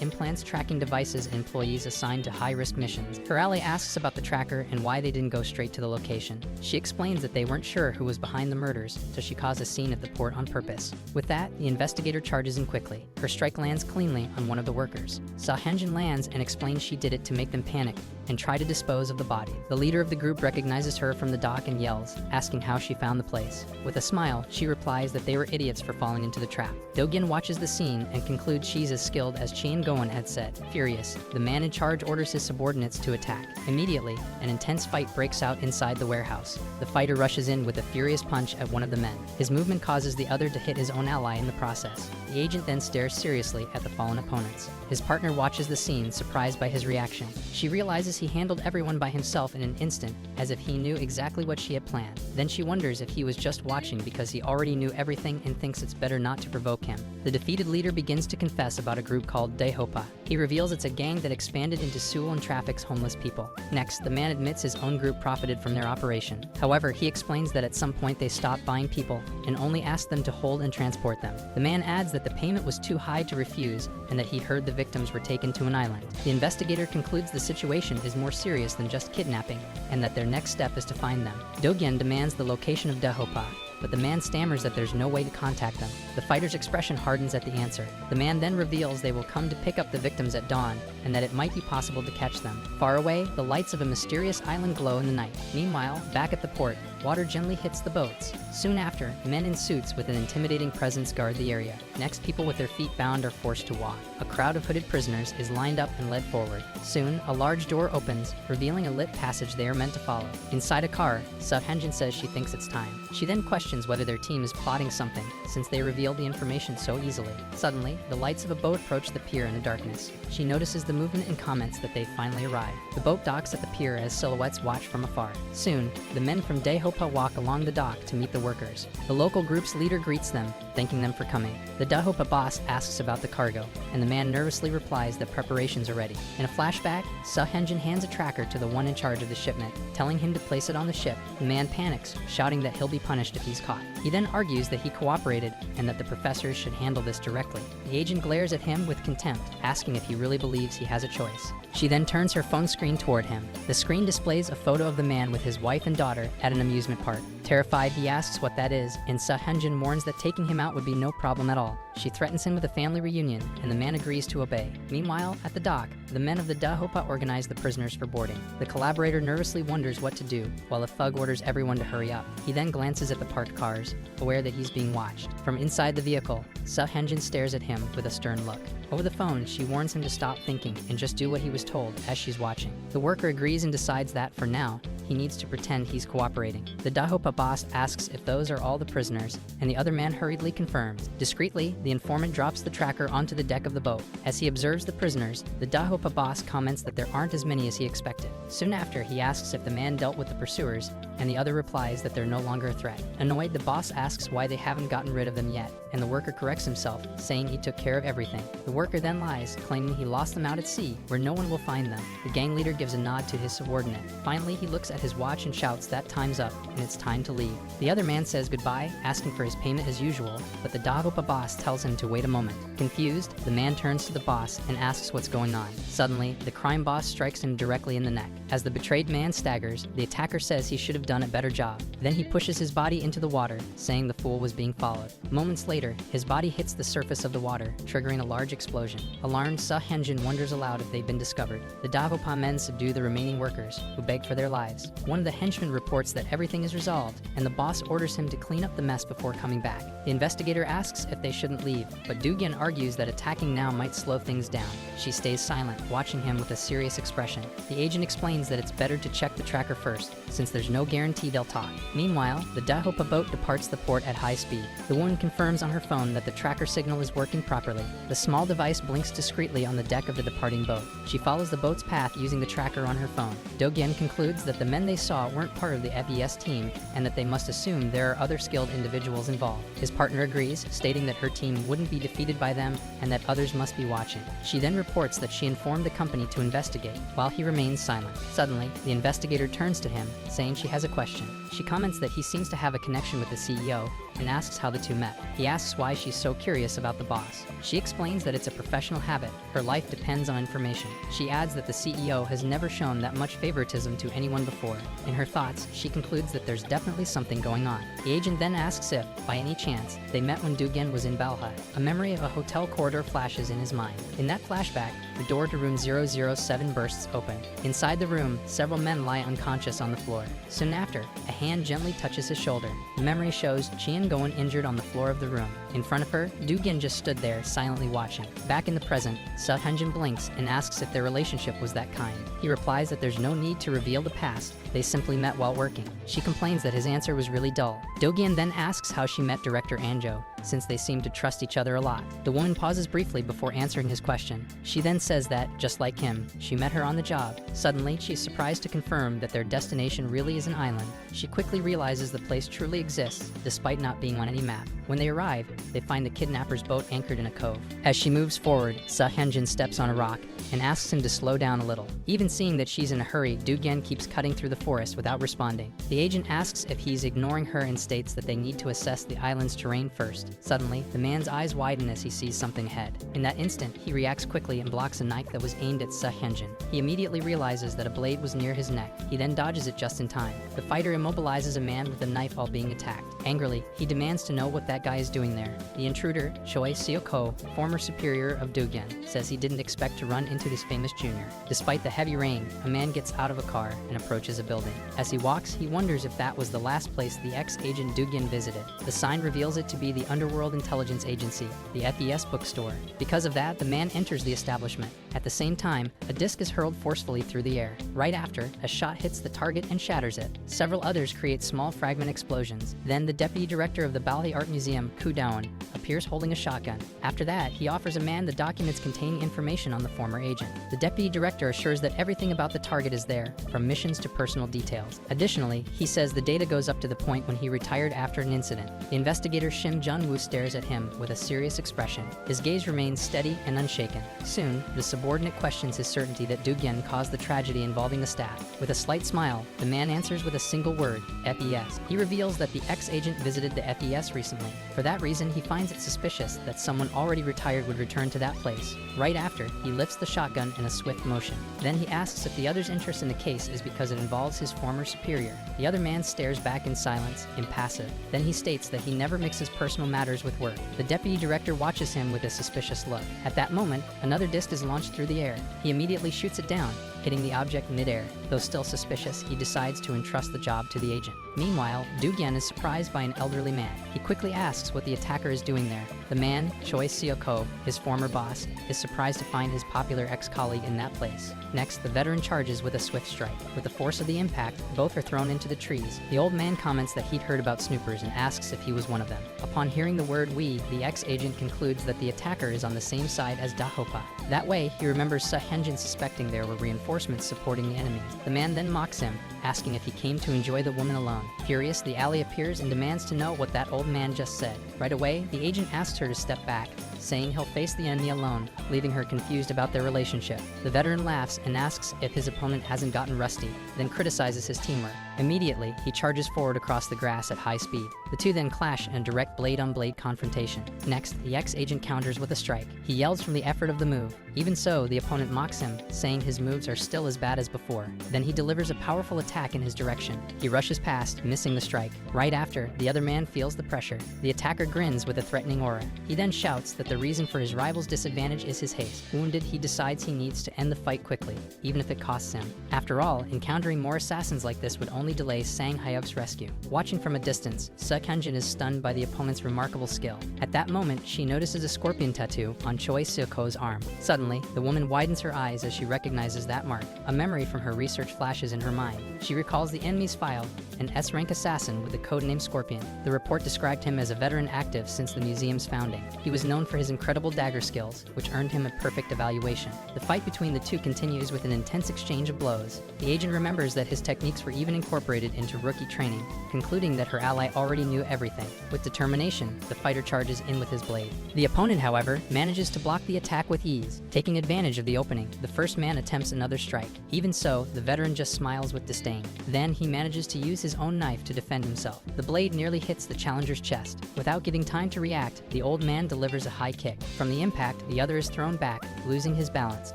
implants tracking devices in employees assigned to high-risk missions. Her ally asks about the tracker and why they didn't go straight to the location. She explains that they weren't sure who was behind the murders, so she caused a scene at the port on purpose. With that, the investigator charges in quickly. Her strike lands cleanly on one of the workers. Sahenjin lands and explains she did it to make them panic and try to dispose of the body. The leader of the group recognizes her from the dock and yells, asking how she found the place. With a smile, she replies that they were idiots for falling into the trap. Dogen watches the scene and concludes she's as skilled as Chien Goen had said. Furious, the man in charge orders his subordinates to attack. Immediately, an intense fight breaks out inside the warehouse. The fighter rushes in with a furious punch at one of the men. His movement causes the other to hit his own ally in the process. The agent then stares seriously at the fallen opponents. His partner watches the scene, surprised by his reaction. She realizes he handled everyone by himself in an instant, as if he knew exactly what she had planned. Then she wonders if he was just watching because he already knew everything and thinks it's better not to provoke him. The defeated leader begins to confess about a group called Dahopa. He reveals it's a gang that expanded into Seoul and traffics homeless people. Next, the man admits his own group profited from their operation. However, he explains that at some point they stopped buying people and only asked them to hold and transport them. The man adds that the payment was too high to refuse and that he heard the victims were taken to an island. The investigator concludes the situation is more serious than just kidnapping and that their next step is to find them. Dogen demands the location of Dahopa, but the man stammers that there's no way to contact them. The fighter's expression hardens at the answer. The man then reveals they will come to pick up the victims at dawn, and that it might be possible to catch them. Far away, the lights of a mysterious island glow in the night. Meanwhile, back at the port, water gently hits the boats. Soon after, men in suits with an intimidating presence guard the area. Next, people with their feet bound are forced to walk. A crowd of hooded prisoners is lined up and led forward. Soon, a large door opens, revealing a lit passage they are meant to follow. Inside a car, Sahenjin says she thinks it's time. She then questions whether their team is plotting something, since they revealed the information so easily. Suddenly, the lights of a boat approach the pier in the darkness. She notices the movement and comments that they've finally arrived. The boat docks at the pier as silhouettes watch from afar. Soon, the men from Dahopa walk along the dock to meet the workers. The local group's leader greets them, thanking them for coming. The Dahopa boss asks about the cargo, and the man nervously replies that preparations are ready. In a flashback, Sahenjin hands a tracker to the one in charge of the shipment, telling him to place it on the ship. The man panics, shouting that he'll be punished if he's caught. He then argues that he cooperated and that the professors should handle this directly. The agent glares at him with contempt, asking if he really believes he has a choice. She then turns her phone screen toward him. The screen displays a photo of the man with his wife and daughter at an amusement park. Terrified, he asks what that is, and Sahenjin warns that taking him out would be no problem at all. She threatens him with a family reunion, and the man agrees to obey. Meanwhile, at the dock, the men of the Dahopa organize the prisoners for boarding. The collaborator nervously wonders what to do, while a thug orders everyone to hurry up. He then glances at the parked cars, aware that he's being watched. From inside the vehicle, Sahenjin stares at him with a stern look. Over the phone, she warns him to stop thinking and just do what he was told as she's watching. The worker agrees and decides that, for now, he needs to pretend he's cooperating. The Dahopa boss asks if those are all the prisoners, and the other man hurriedly confirms. Discreetly, the informant drops the tracker onto the deck of the boat. As he observes the prisoners, the Dahopa boss comments that there aren't as many as he expected. Soon after, he asks if the man dealt with the pursuers, and the other replies that they're no longer a threat. Annoyed, the boss asks why they haven't gotten rid of them yet, and the worker corrects himself, saying he took care of everything. The worker then lies, claiming he lost them out at sea, where no one will find them. The gang leader gives a nod to his subordinate. Finally, he looks at his watch and shouts that time's up and it's time to leave. The other man says goodbye, asking for his payment as usual, but the Dahopa boss tells him to wait a moment. Confused, the man turns to the boss and asks what's going on. Suddenly, the crime boss strikes him directly in the neck. As the betrayed man staggers, the attacker says he should have done a better job. Then he pushes his body into the water, saying the fool was being followed. Moments later, his body hits the surface of the water, triggering a large explosion. Alarmed, Sahenjin wonders aloud if they've been discovered. The Dahopa men subdue the remaining workers, who beg for their lives. One of the henchmen reports that everything is resolved, and the boss orders him to clean up the mess before coming back. The investigator asks if they shouldn't leave, but Dugen argues that attacking now might slow things down. She stays silent, watching him with a serious expression. The agent explains that it's better to check the tracker first, since there's no guarantee they'll talk. Meanwhile, the Dahopa boat departs the port at high speed. The woman confirms on her phone that the tracker signal is working properly. The small device blinks discreetly on the deck of the departing boat. She follows the boat's path using the tracker on her phone. Dugen concludes that the men they saw weren't part of the FES team, and that they must assume there are other skilled individuals involved. His partner agrees, stating that her team wouldn't be defeated by them and that others must be watching. She then reports that she informed the company to investigate, while he remains silent. Suddenly, the investigator turns to him, saying she has a question. She comments that he seems to have a connection with the CEO, and asks how the two met. He asks why she's so curious about the boss. She explains that it's a professional habit. Her life depends on information. She adds that the CEO has never shown that much favoritism to anyone before. In her thoughts, she concludes that there's definitely something going on. The agent then asks if, by any chance, they met when Dugen was in Balhei. A memory of a hotel corridor flashes in his mind. In that flashback, the door to room 007 bursts open. Inside the room, several men lie unconscious on the floor. Soon after, a hand gently touches his shoulder. The memory shows Chian going injured on the floor of the room. In front of her, Dugen just stood there, silently watching. Back in the present, Sahenjin blinks and asks if their relationship was that kind. He replies that there's no need to reveal the past, they simply met while working. She complains that his answer was really dull. Dugen then asks how she met director Anjo, since they seem to trust each other a lot. The woman pauses briefly before answering his question. She then says that, just like him, she met her on the job. Suddenly, she's surprised to confirm that their destination really is an island. She quickly realizes the place truly exists, despite not being on any map. When they arrive, they find the kidnapper's boat anchored in a cove. As she moves forward, Sahenjin steps on a rock and asks him to slow down a little. Even seeing that she's in a hurry, Dugen keeps cutting through the forest without responding. The agent asks if he's ignoring her and states that they need to assess the island's terrain first. Suddenly, the man's eyes widen as he sees something ahead. In that instant, he reacts quickly and blocks a knife that was aimed at Sahenjin. He immediately realizes that a blade was near his neck. He then dodges it just in time. The fighter immobilizes a man with a knife while being attacked. Angrily, he demands to know what that guy is doing there. The intruder, Choi Seoko, former superior of Dugen, says he didn't expect to run into this famous junior. Despite the heavy rain, a man gets out of a car and approaches a building. As he walks, he wonders if that was the last place the ex-agent Dugen visited. The sign reveals it to be the Underworld Intelligence Agency, the FES Bookstore. Because of that, the man enters the establishment. At the same time, a disc is hurled forcefully through the air. Right after, a shot hits the target and shatters it. Several others create small fragment explosions. Then the deputy director of the Balhei Art Museum, Dahopa, appears holding a shotgun. After that, he offers a man the documents containing information on the former agent. The deputy director assures that everything about the target is there, from missions to personal details. Additionally, he says the data goes up to the point when he retired after an incident. The investigator Shim Jun-woo stares at him with a serious expression. His gaze remains steady and unshaken. Soon, the subordinate questions his certainty that Dugen caused the tragedy involving the staff. With a slight smile, the man answers with a single word, FES. He reveals that the ex-agent visited the FES recently. For that reason, he finds it suspicious that someone already retired would return to that place. Right after, he lifts the shotgun in a swift motion. Then he asks if the other's interest in the case is because it involves his former superior. The other man stares back in silence, impassive. Then he states that he never mixes personal matters with work. The deputy director watches him with a suspicious look. At that moment, another disc is launched through the air. He immediately shoots it down, hitting the object midair. Though still suspicious, he decides to entrust the job to the agent. Meanwhile, Dugen is surprised by an elderly man. He quickly asks what the attacker is doing there. The man, Choi Seoko, his former boss, is surprised to find his popular ex-colleague in that place. Next, the veteran charges with a swift strike. With the force of the impact, both are thrown into the trees. The old man comments that he'd heard about snoopers and asks if he was one of them. Upon hearing the word "we," the ex-agent concludes that the attacker is on the same side as Dahopa. That way, he remembers Sahenjin suspecting there were reinforcements supporting the enemy. The man then mocks him, asking if he came to enjoy the woman alone. Furious, the ally appears and demands to know what that old man just said. Right away, the agent asks her to step back, saying he'll face the enemy alone, leaving her confused about their relationship. The veteran laughs and asks if his opponent hasn't gotten rusty, then criticizes his teamwork. Immediately, he charges forward across the grass at high speed. The two then clash in a direct blade-on-blade confrontation. Next, the ex-agent counters with a strike. He yells from the effort of the move. Even so, the opponent mocks him, saying his moves are still as bad as before. Then he delivers a powerful attack in his direction. He rushes past, missing the strike. Right after, the other man feels the pressure. The attacker grins with a threatening aura. He then shouts that the reason for his rival's disadvantage is his haste. Wounded, he decides he needs to end the fight quickly, even if it costs him. After all, encountering more assassins like this would only delay Sang Hayuk's rescue. Watching from a distance, Sahenjin is stunned by the opponent's remarkable skill. At that moment, she notices a scorpion tattoo on Choi Seoko's arm. Suddenly, the woman widens her eyes as she recognizes that mark. A memory from her research flashes in her mind. She recalls the enemy's file, an S-rank assassin with the codename Scorpion. The report described him as a veteran active since the museum's founding. He was known for his incredible dagger skills, which earned him a perfect evaluation. The fight between the two continues with an intense exchange of blows. The agent remembers that his techniques were even incorporated into rookie training, concluding that her ally already knew everything. With determination, the fighter charges in with his blade. The opponent, however, manages to block the attack with ease. Taking advantage of the opening, the first man attempts another strike. Even so, the veteran just smiles with disdain. Then he manages to use his own knife to defend himself. The blade nearly hits the challenger's chest. Without giving time to react, the old man delivers a high kick. From the impact, the other is thrown back, losing his balance.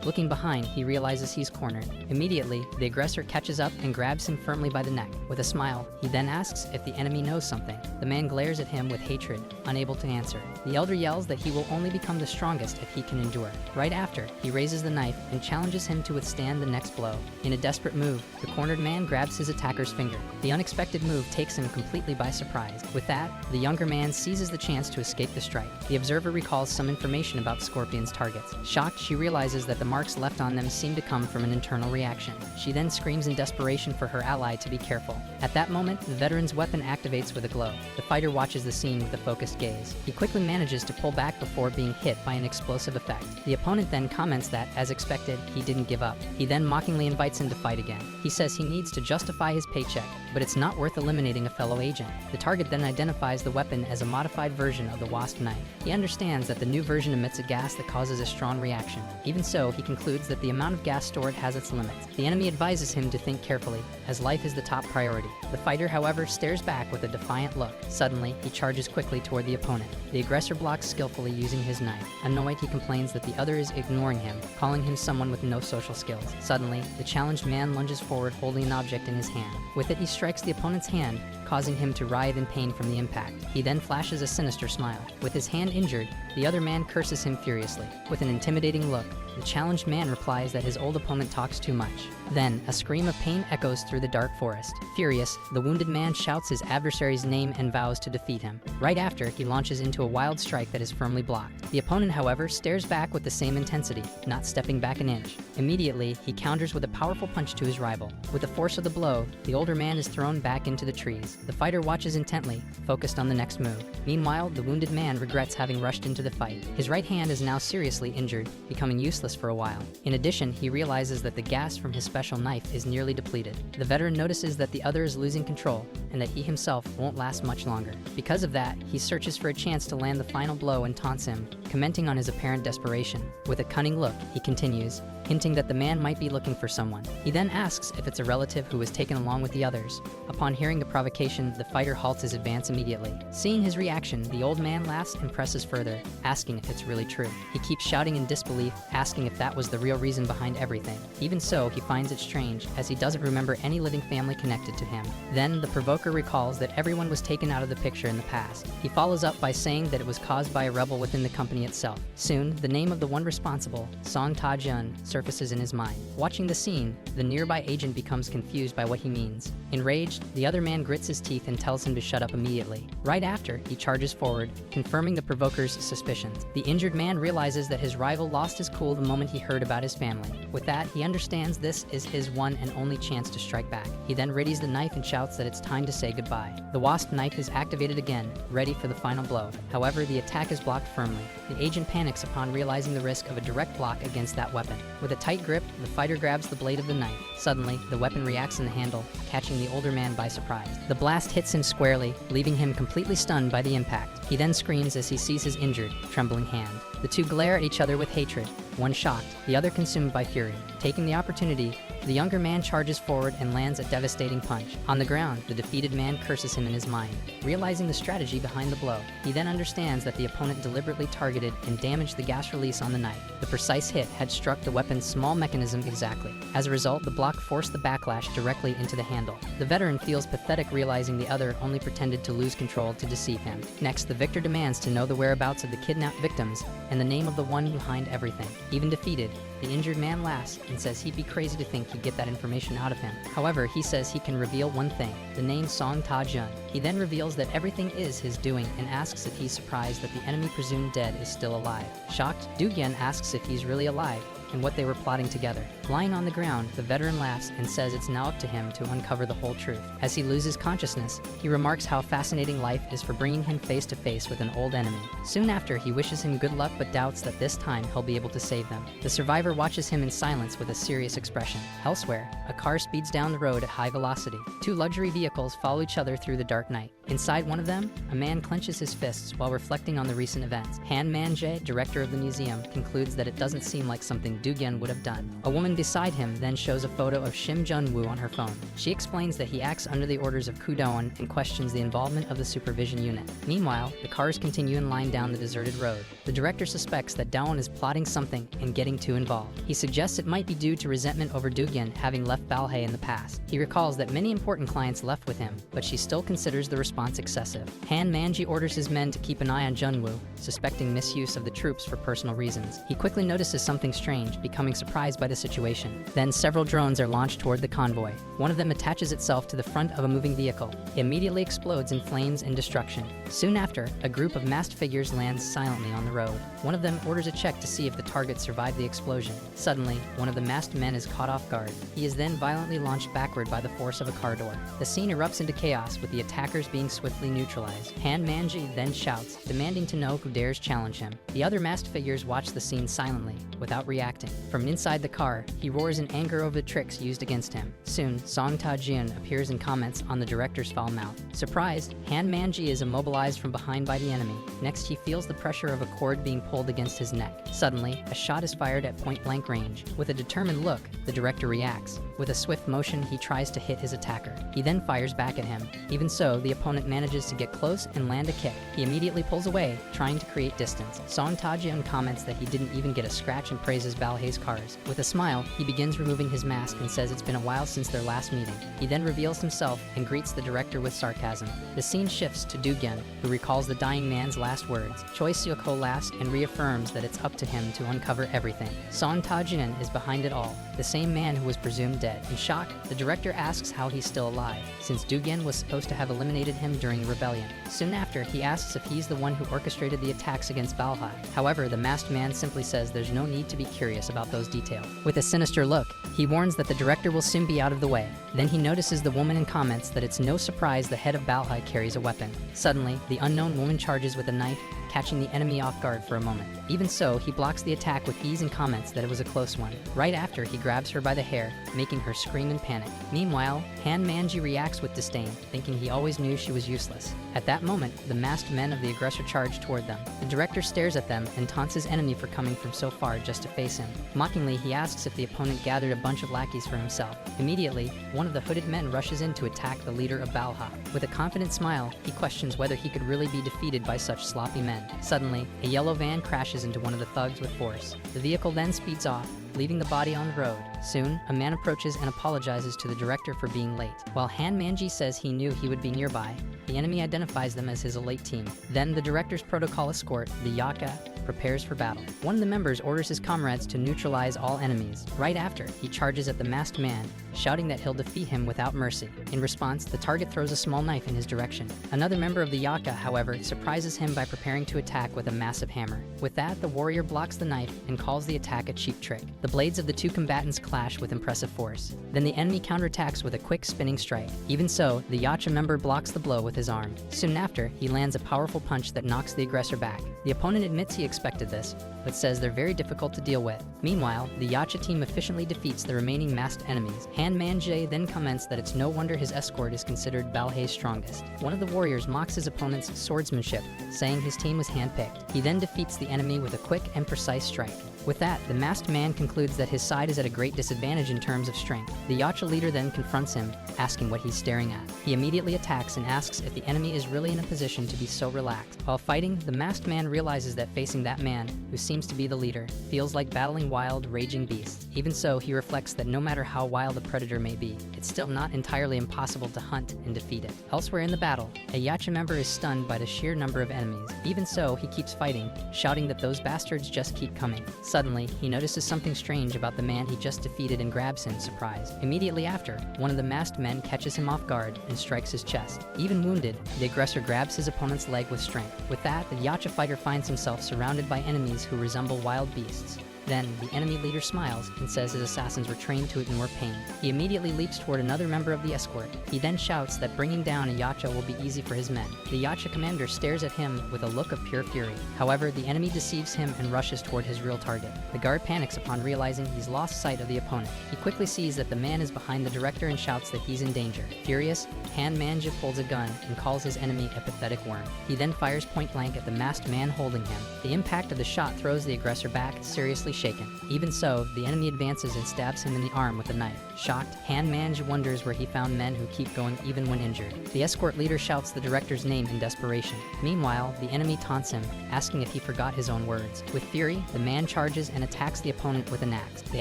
Looking behind, he realizes he's cornered. Immediately, the aggressor catches up and grabs him firmly by the neck. With a smile, he then asks if the enemy knows something. The man glares at him with hatred, unable to answer. The elder yells that he will only become the strongest if he can endure. Right after, he raises the knife and challenges him to withstand the next blow. In a desperate move, the cornered man grabs his attacker's finger. The unexpected move takes him completely by surprise. With that, the younger man seizes the chance to escape the strike. The observer recalls some information about Scorpion's targets. Shocked, she realizes that the marks left on them seem to come from an internal reaction. She then screams in desperation for her ally to be careful. At that moment, the veteran's weapon activates with a glow. The fighter watches the scene with a focused gaze. He quickly manages to pull back before being hit by an explosive effect. The opponent then comments that, as expected, he didn't give up. He then mockingly invites him to fight again. He says he needs to justify his paycheck, but it's not worth eliminating a fellow agent. The target then identifies the weapon as a modified version of the wasp knife. He understands that the new version emits a gas that causes a strong reaction. Even so, he concludes that the amount of gas stored has its limits. The enemy advises him to think carefully, as life is the top priority. The fighter, however, stares back with a defiant look. Suddenly, he charges quickly toward the opponent. The aggressor blocks skillfully using his knife. Annoyed, he complains that the other is ignoring him, calling him someone with no social skills. Suddenly, the challenged man lunges forward holding an object in his hand. With it, he strikes the opponent's hand, causing him to writhe in pain from the impact. He then flashes a sinister smile. With his hand injured, the other man curses him furiously. With an intimidating look, the challenged man replies that his old opponent talks too much. Then, a scream of pain echoes through the dark forest. Furious, the wounded man shouts his adversary's name and vows to defeat him. Right after, he launches into a wild strike that is firmly blocked. The opponent, however, stares back with the same intensity, not stepping back an inch. Immediately, he counters with a powerful punch to his rival. With the force of the blow, the older man is thrown back into the trees. The fighter watches intently, focused on the next move. Meanwhile, the wounded man regrets having rushed into the fight. His right hand is now seriously injured, becoming useless for a while. In addition, he realizes that the gas from his special knife is nearly depleted. The veteran notices that the other is losing control, and that he himself won't last much longer. Because of that, he searches for a chance to land the final blow and taunts him, commenting on his apparent desperation. With a cunning look, he continues, hinting that the man might be looking for someone. He then asks if it's a relative who was taken along with the others. Upon hearing the provocation, the fighter halts his advance immediately. Seeing his reaction, the old man laughs and presses further, asking if it's really true. He keeps shouting in disbelief, asking if that was the real reason behind everything. Even so, he finds it strange, as he doesn't remember any living family connected to him. Then, the provoker recalls that everyone was taken out of the picture in the past. He follows up by saying that it was caused by a rebel within the company itself. Soon, the name of the one responsible, Sang Tajian, surfaces in his mind. Watching the scene, the nearby agent becomes confused by what he means. Enraged, the other man grits his teeth and tells him to shut up immediately. Right after, he charges forward, confirming the provoker's suspicions. The injured man realizes that his rival lost his cool the moment he heard about his family. With that, he understands this is his one and only chance to strike back. He then readies the knife and shouts that it's time to say goodbye. The wasp knife is activated again, ready for the final blow. However, the attack is blocked firmly. The agent panics upon realizing the risk of a direct block against that weapon. With a tight grip, the fighter grabs the blade of the knife. Suddenly, the weapon reacts in the handle, catching the older man by surprise. The blast hits him squarely, leaving him completely stunned by the impact. He then screams as he sees his injured, trembling hand. The two glare at each other with hatred, one shocked, the other consumed by fury. Taking the opportunity, the younger man charges forward and lands a devastating punch. On the ground, the defeated man curses him in his mind. Realizing the strategy behind the blow, he then understands that the opponent deliberately targeted and damaged the gas release on the knife. The precise hit had struck the weapon's small mechanism exactly. As a result, the block forced the backlash directly into the handle. The veteran feels pathetic realizing the other only pretended to lose control to deceive him. Next, the victor demands to know the whereabouts of the kidnapped victims and the name of the one behind everything. Even defeated, the injured man laughs and says he'd be crazy to think he'd get that information out of him. However, he says he can reveal one thing, the name Sang Tajian. He then reveals that everything is his doing and asks if he's surprised that the enemy presumed dead is still alive. Shocked, Dugen asks if he's really alive and what they were plotting together. Lying on the ground, the veteran laughs and says it's now up to him to uncover the whole truth. As he loses consciousness, he remarks how fascinating life is for bringing him face to face with an old enemy. Soon after, he wishes him good luck but doubts that this time he'll be able to save them. The survivor watches him in silence with a serious expression. Elsewhere, a car speeds down the road at high velocity. Two luxury vehicles follow each other through the dark night. Inside one of them, a man clenches his fists while reflecting on the recent events. Han Man-jae, director of the museum, concludes that it doesn't seem like something Dugen would have done. A woman beside him then shows a photo of Shim Jun-woo on her phone. She explains that he acts under the orders of Kudon and questions the involvement of the supervision unit. Meanwhile, the cars continue in line down the deserted road. The director suspects that Daon is plotting something and getting too involved. He suggests it might be due to resentment over Dugen having left Balhei in the past. He recalls that many important clients left with him, but she still considers the response excessive. Han Manji orders his men to keep an eye on Junwoo, suspecting misuse of the troops for personal reasons. He quickly notices something strange, becoming surprised by the situation. Then several drones are launched toward the convoy. One of them attaches itself to the front of a moving vehicle. It immediately explodes in flames and destruction. Soon after, a group of masked figures lands silently on the road. One of them orders a check to see if the target survived the explosion. Suddenly, one of the masked men is caught off guard. He is then violently launched backward by the force of a car door. The scene erupts into chaos, with the attackers being swiftly neutralized. Han Manji then shouts, demanding to know who dares challenge him. The other masked figures watch the scene silently, without reacting. From inside the car, he roars in anger over the tricks used against him. Soon, Sang Tajian appears and comments on the director's foul mouth. Surprised, Han Manji is immobilized from behind by the enemy. Next, he feels the pressure of a cord being pulled against his neck. Suddenly, a shot is fired at point-blank range. With a determined look, the director reacts. With a swift motion, he tries to hit his attacker. He then fires back at him. Even so, the opponent manages to get close and land a kick. He immediately pulls away, trying to create distance. Sang Tajian comments that he didn't even get a scratch and praises Balhei's cars. With a smile, he begins removing his mask and says it's been a while since their last meeting. He then reveals himself and greets the director with sarcasm. The scene shifts to Dugen, who recalls the dying man's last words. Choi Seok-ho laughs and reaffirms that it's up to him to uncover everything. Sang Tajian is behind it all, the same man who was presumed dead. In shock, the director asks how he's still alive, since Dugen was supposed to have eliminated him during the rebellion. Soon after, he asks if he's the one who orchestrated the attacks against Balhei. However, the masked man simply says there's no need to be curious about those details. With a sinister look, he warns that the director will soon be out of the way. Then he notices the woman and comments that it's no surprise the head of Balhei carries a weapon. Suddenly, the unknown woman charges with a knife, catching the enemy off guard for a moment. Even so, he blocks the attack with ease and comments that it was a close one. Right after, he grabs her by the hair, making her scream in panic. Meanwhile, Han Manji reacts with disdain, thinking he always knew she was useless. At that moment, the masked men of the aggressor charge toward them. The director stares at them and taunts his enemy for coming from so far just to face him. Mockingly, he asks if the opponent gathered a bunch of lackeys for himself. Immediately, one of the hooded men rushes in to attack the leader of Balhei. With a confident smile, he questions whether he could really be defeated by such sloppy men. Suddenly, a yellow van crashes into one of the thugs with force. The vehicle then speeds off, leaving the body on the road. Soon, a man approaches and apologizes to the director for being late. While Han Manji says he knew he would be nearby, the enemy identifies them as his elite team. Then the director's protocol escort, the Yaka, prepares for battle. One of the members orders his comrades to neutralize all enemies. Right after, he charges at the masked man, shouting that he'll defeat him without mercy. In response, the target throws a small knife in his direction. Another member of the Yaka, however, surprises him by preparing to attack with a massive hammer. With that, the warrior blocks the knife and calls the attack a cheap trick. The blades of the two combatants clash with impressive force. Then the enemy counterattacks with a quick spinning strike. Even so, the Yacha member blocks the blow with his arm. Soon after, he lands a powerful punch that knocks the aggressor back. The opponent admits he expected this, but says they're very difficult to deal with. Meanwhile, the Yacha team efficiently defeats the remaining masked enemies. Han Man-jae then comments that it's no wonder his escort is considered Balhei's strongest. One of the warriors mocks his opponent's swordsmanship, saying his team was handpicked. He then defeats the enemy with a quick and precise strike. With that, the masked man concludes that his side is at a great disadvantage in terms of strength. The Yacha leader then confronts him, asking what he's staring at. He immediately attacks and asks if the enemy is really in a position to be so relaxed. While fighting, the masked man realizes that facing that man, who seems to be the leader, feels like battling wild, raging beasts. Even so, he reflects that no matter how wild a predator may be, it's still not entirely impossible to hunt and defeat it. Elsewhere in the battle, a Yacha member is stunned by the sheer number of enemies. Even so, he keeps fighting, shouting that those bastards just keep coming. Suddenly, he notices something strange about the man he just defeated and grabs him, surprised. Immediately after, one of the masked men catches him off guard and strikes his chest. Even wounded, the aggressor grabs his opponent's leg with strength. With that, the Yacha fighter finds himself surrounded by enemies who resemble wild beasts. Then, the enemy leader smiles and says his assassins were trained to ignore pain. He immediately leaps toward another member of the escort. He then shouts that bringing down a Yacha will be easy for his men. The Yacha commander stares at him with a look of pure fury. However, the enemy deceives him and rushes toward his real target. The guard panics upon realizing he's lost sight of the opponent. He quickly sees that the man is behind the director and shouts that he's in danger. Furious, Han Man-jae pulls a gun and calls his enemy a pathetic worm. He then fires point blank at the masked man holding him. The impact of the shot throws the aggressor back, seriously shaken. Even so, the enemy advances and stabs him in the arm with a knife. Shocked, Han Man-jae wonders where he found men who keep going even when injured. The escort leader shouts the director's name in desperation. Meanwhile, the enemy taunts him, asking if he forgot his own words. With fury, the man charges and attacks the opponent with an axe. The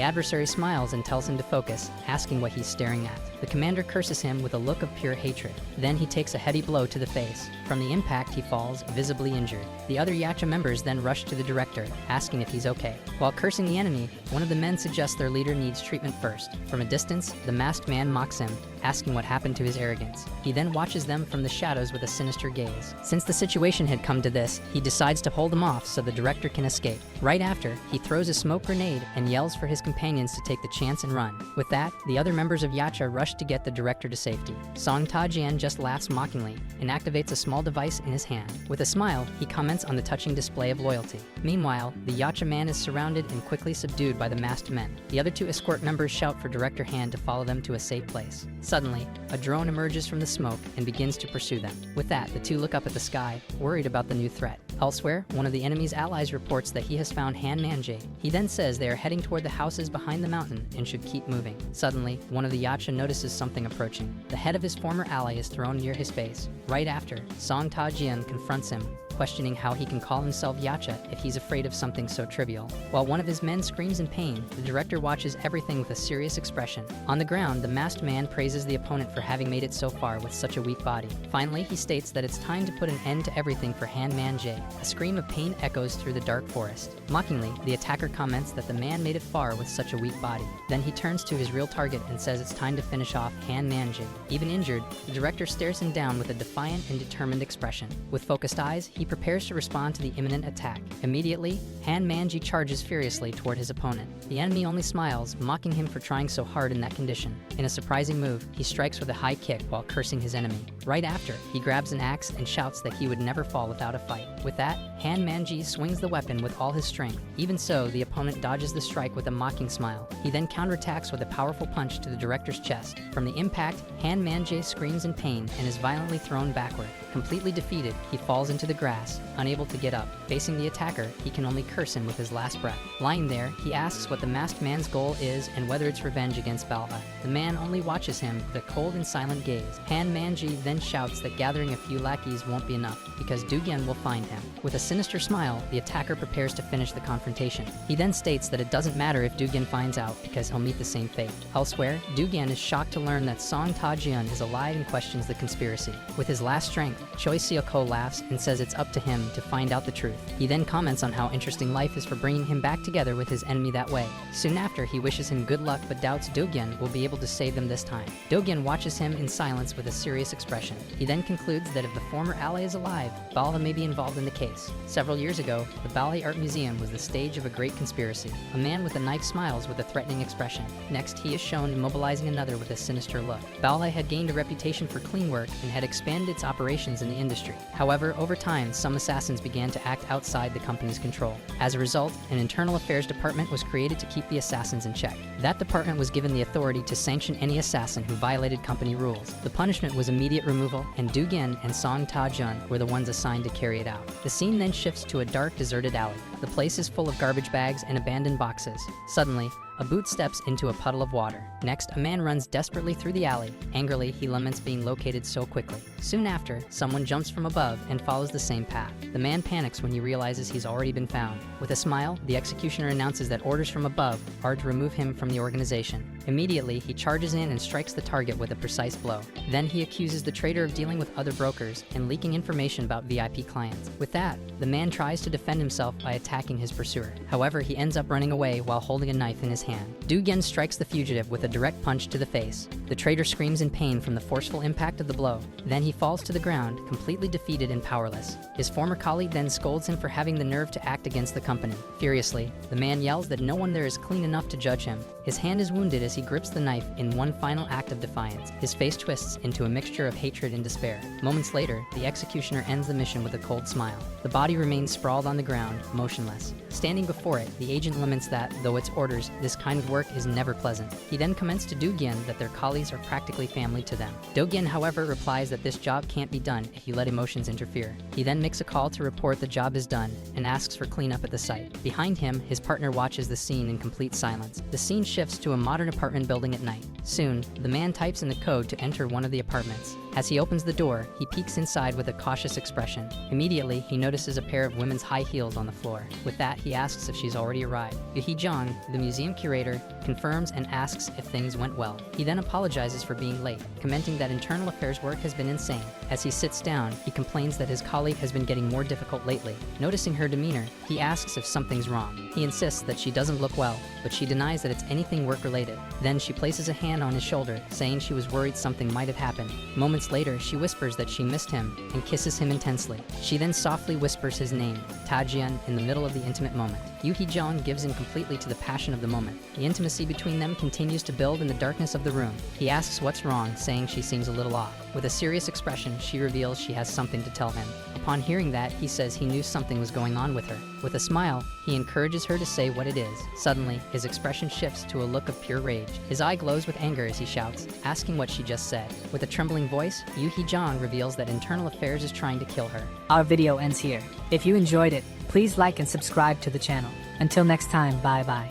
adversary smiles and tells him to focus, asking what he's staring at. The commander curses him with a look of pure hatred. Then he takes a heady blow to the face. From the impact, he falls, visibly injured. The other Yacha members then rush to the director, asking if he's okay. While cursing the enemy, one of the men suggests their leader needs treatment first. From a distance, the masked man mocks him, asking what happened to his arrogance. He then watches them from the shadows with a sinister gaze. Since the situation had come to this, he decides to hold them off so the director can escape. Right after, he throws a smoke grenade and yells for his companions to take the chance and run. With that, the other members of Yacha rush to get the director to safety. Sang Tajian just laughs mockingly and activates a small device in his hand. With a smile, he comments on the touching display of loyalty. Meanwhile, the Yacha man is surrounded and quickly subdued by the masked men. The other two escort members shout for Director Han to follow them to a safe place. Suddenly, a drone emerges from the smoke and begins to pursue them. With that, the two look up at the sky, worried about the new threat. Elsewhere, one of the enemy's allies reports that he has found Han Man-jae. He then says they are heading toward the houses behind the mountain and should keep moving. Suddenly, one of the Yacha notices something approaching. The head of his former ally is thrown near his face. Right after, Sang Tajian confronts him, questioning how he can call himself Yacha if he's afraid of something so trivial. While one of his men screams in pain, the director watches everything with a serious expression. On the ground, the masked man praises the opponent for having made it so far with such a weak body. Finally, he states that it's time to put an end to everything for Han Man-jae. A scream of pain echoes through the dark forest. Mockingly, the attacker comments that the man made it far with such a weak body. Then he turns to his real target and says it's time to finish off Han Man-jae. Even injured, the director stares him down with a defiant and determined expression. With focused eyes, he prepares to respond to the imminent attack. Immediately, Han Man-jae charges furiously toward his opponent. The enemy only smiles, mocking him for trying so hard in that condition. In a surprising move, he strikes with a high kick while cursing his enemy. Right after, he grabs an axe and shouts that he would never fall without a fight. With that, Han Man-jae swings the weapon with all his strength. Even so, the opponent dodges the strike with a mocking smile. He then counterattacks with a powerful punch to the director's chest. From the impact, Han Man-jae screams in pain and is violently thrown backward. Completely defeated, he falls into the grass, unable to get up. Facing the attacker, he can only curse him with his last breath. Lying there, he asks what the masked man's goal is and whether it's revenge against Balhei. The man only watches him with a cold and silent gaze. Han Man-jae then shouts that gathering a few lackeys won't be enough, because Dugen will find him. With a sinister smile, the attacker prepares to finish the confrontation. He then states that it doesn't matter if Dugen finds out, because he'll meet the same fate. Elsewhere, Dugen is shocked to learn that Sang Tajian is alive and questions the conspiracy. With his last strength, Choi Seok-ho laughs and says it's up to him to find out the truth. He then comments on how interesting life is for bringing him back together with his enemy that way. Soon after, he wishes him good luck but doubts Dugen will be able to save them this time. Dugen watches him in silence with a serious expression. He then concludes that if the former ally is alive, Balhei may be involved in the case. Several years ago, the Balhei Art Museum was the stage of a great conspiracy. A man with a knife smiles with a threatening expression. Next, he is shown immobilizing another with a sinister look. Balhei had gained a reputation for clean work and had expanded its operations in the industry. However, over time, some assassins began to act outside the company's control. As a result, an internal affairs department was created to keep the assassins in check. That department was given the authority to sanction any assassin who violated company rules. The punishment was immediate removal, and Dugen and Tajian were the ones assigned to carry it out. The scene then shifts to a dark, deserted alley. The place is full of garbage bags and abandoned boxes. Suddenly, a boot steps into a puddle of water. Next, a man runs desperately through the alley. Angrily, he laments being located so quickly. Soon after, someone jumps from above and follows the same path. The man panics when he realizes he's already been found. With a smile, the executioner announces that orders from above are to remove him from the organization. Immediately, he charges in and strikes the target with a precise blow. Then he accuses the traitor of dealing with other brokers and leaking information about VIP clients. With that, the man tries to defend himself by attacking his pursuer. However, he ends up running away while holding a knife in his hand. Dugen strikes the fugitive with a direct punch to the face. The traitor screams in pain from the forceful impact of the blow. Then he falls to the ground, completely defeated and powerless. His former colleague then scolds him for having the nerve to act against the company. Furiously, the man yells that no one there is clean enough to judge him. His hand is wounded as he grips the knife in one final act of defiance. His face twists into a mixture of hatred and despair. Moments later, the executioner ends the mission with a cold smile. The body remains sprawled on the ground, motionless. Standing before it, the agent laments that, though it's orders, this kind of work is never pleasant. He then comments to Dugen that their colleagues are practically family to them. Dugen, however, replies that this job can't be done if you let emotions interfere. He then makes a call to report the job is done and asks for cleanup at the site. Behind him, his partner watches the scene in complete silence. The scene shifts to a modern apartment building at night. Soon, the man types in the code to enter one of the apartments. As he opens the door, he peeks inside with a cautious expression. Immediately, he notices a pair of women's high heels on the floor. With that, he asks if she's already arrived. Hee-jong, the museum curator, confirms and asks if things went well. He then apologizes for being late, commenting that internal affairs work has been insane. As he sits down, he complains that his colleague has been getting more difficult lately. Noticing her demeanor, he asks if something's wrong. He insists that she doesn't look well, but she denies that it's anything work-related. Then she places a hand on his shoulder, saying she was worried something might have happened. Moments later, she whispers that she missed him and kisses him intensely. She then softly whispers his name, Tajian, in the middle of the intimate moment. Hee-jong gives in completely to the passion of the moment. The intimacy between them continues to build in the darkness of the room. He asks what's wrong, saying she seems a little off. With a serious expression, she reveals she has something to tell him. Upon hearing that, he says he knew something was going on with her. With a smile, he encourages her to say what it is. Suddenly, his expression shifts to a look of pure rage. His eye glows with anger as he shouts, asking what she just said. With a trembling voice, Hee-jong reveals that Internal Affairs is trying to kill her. Our video ends here. If you enjoyed it, please like and subscribe to the channel. Until next time, bye bye.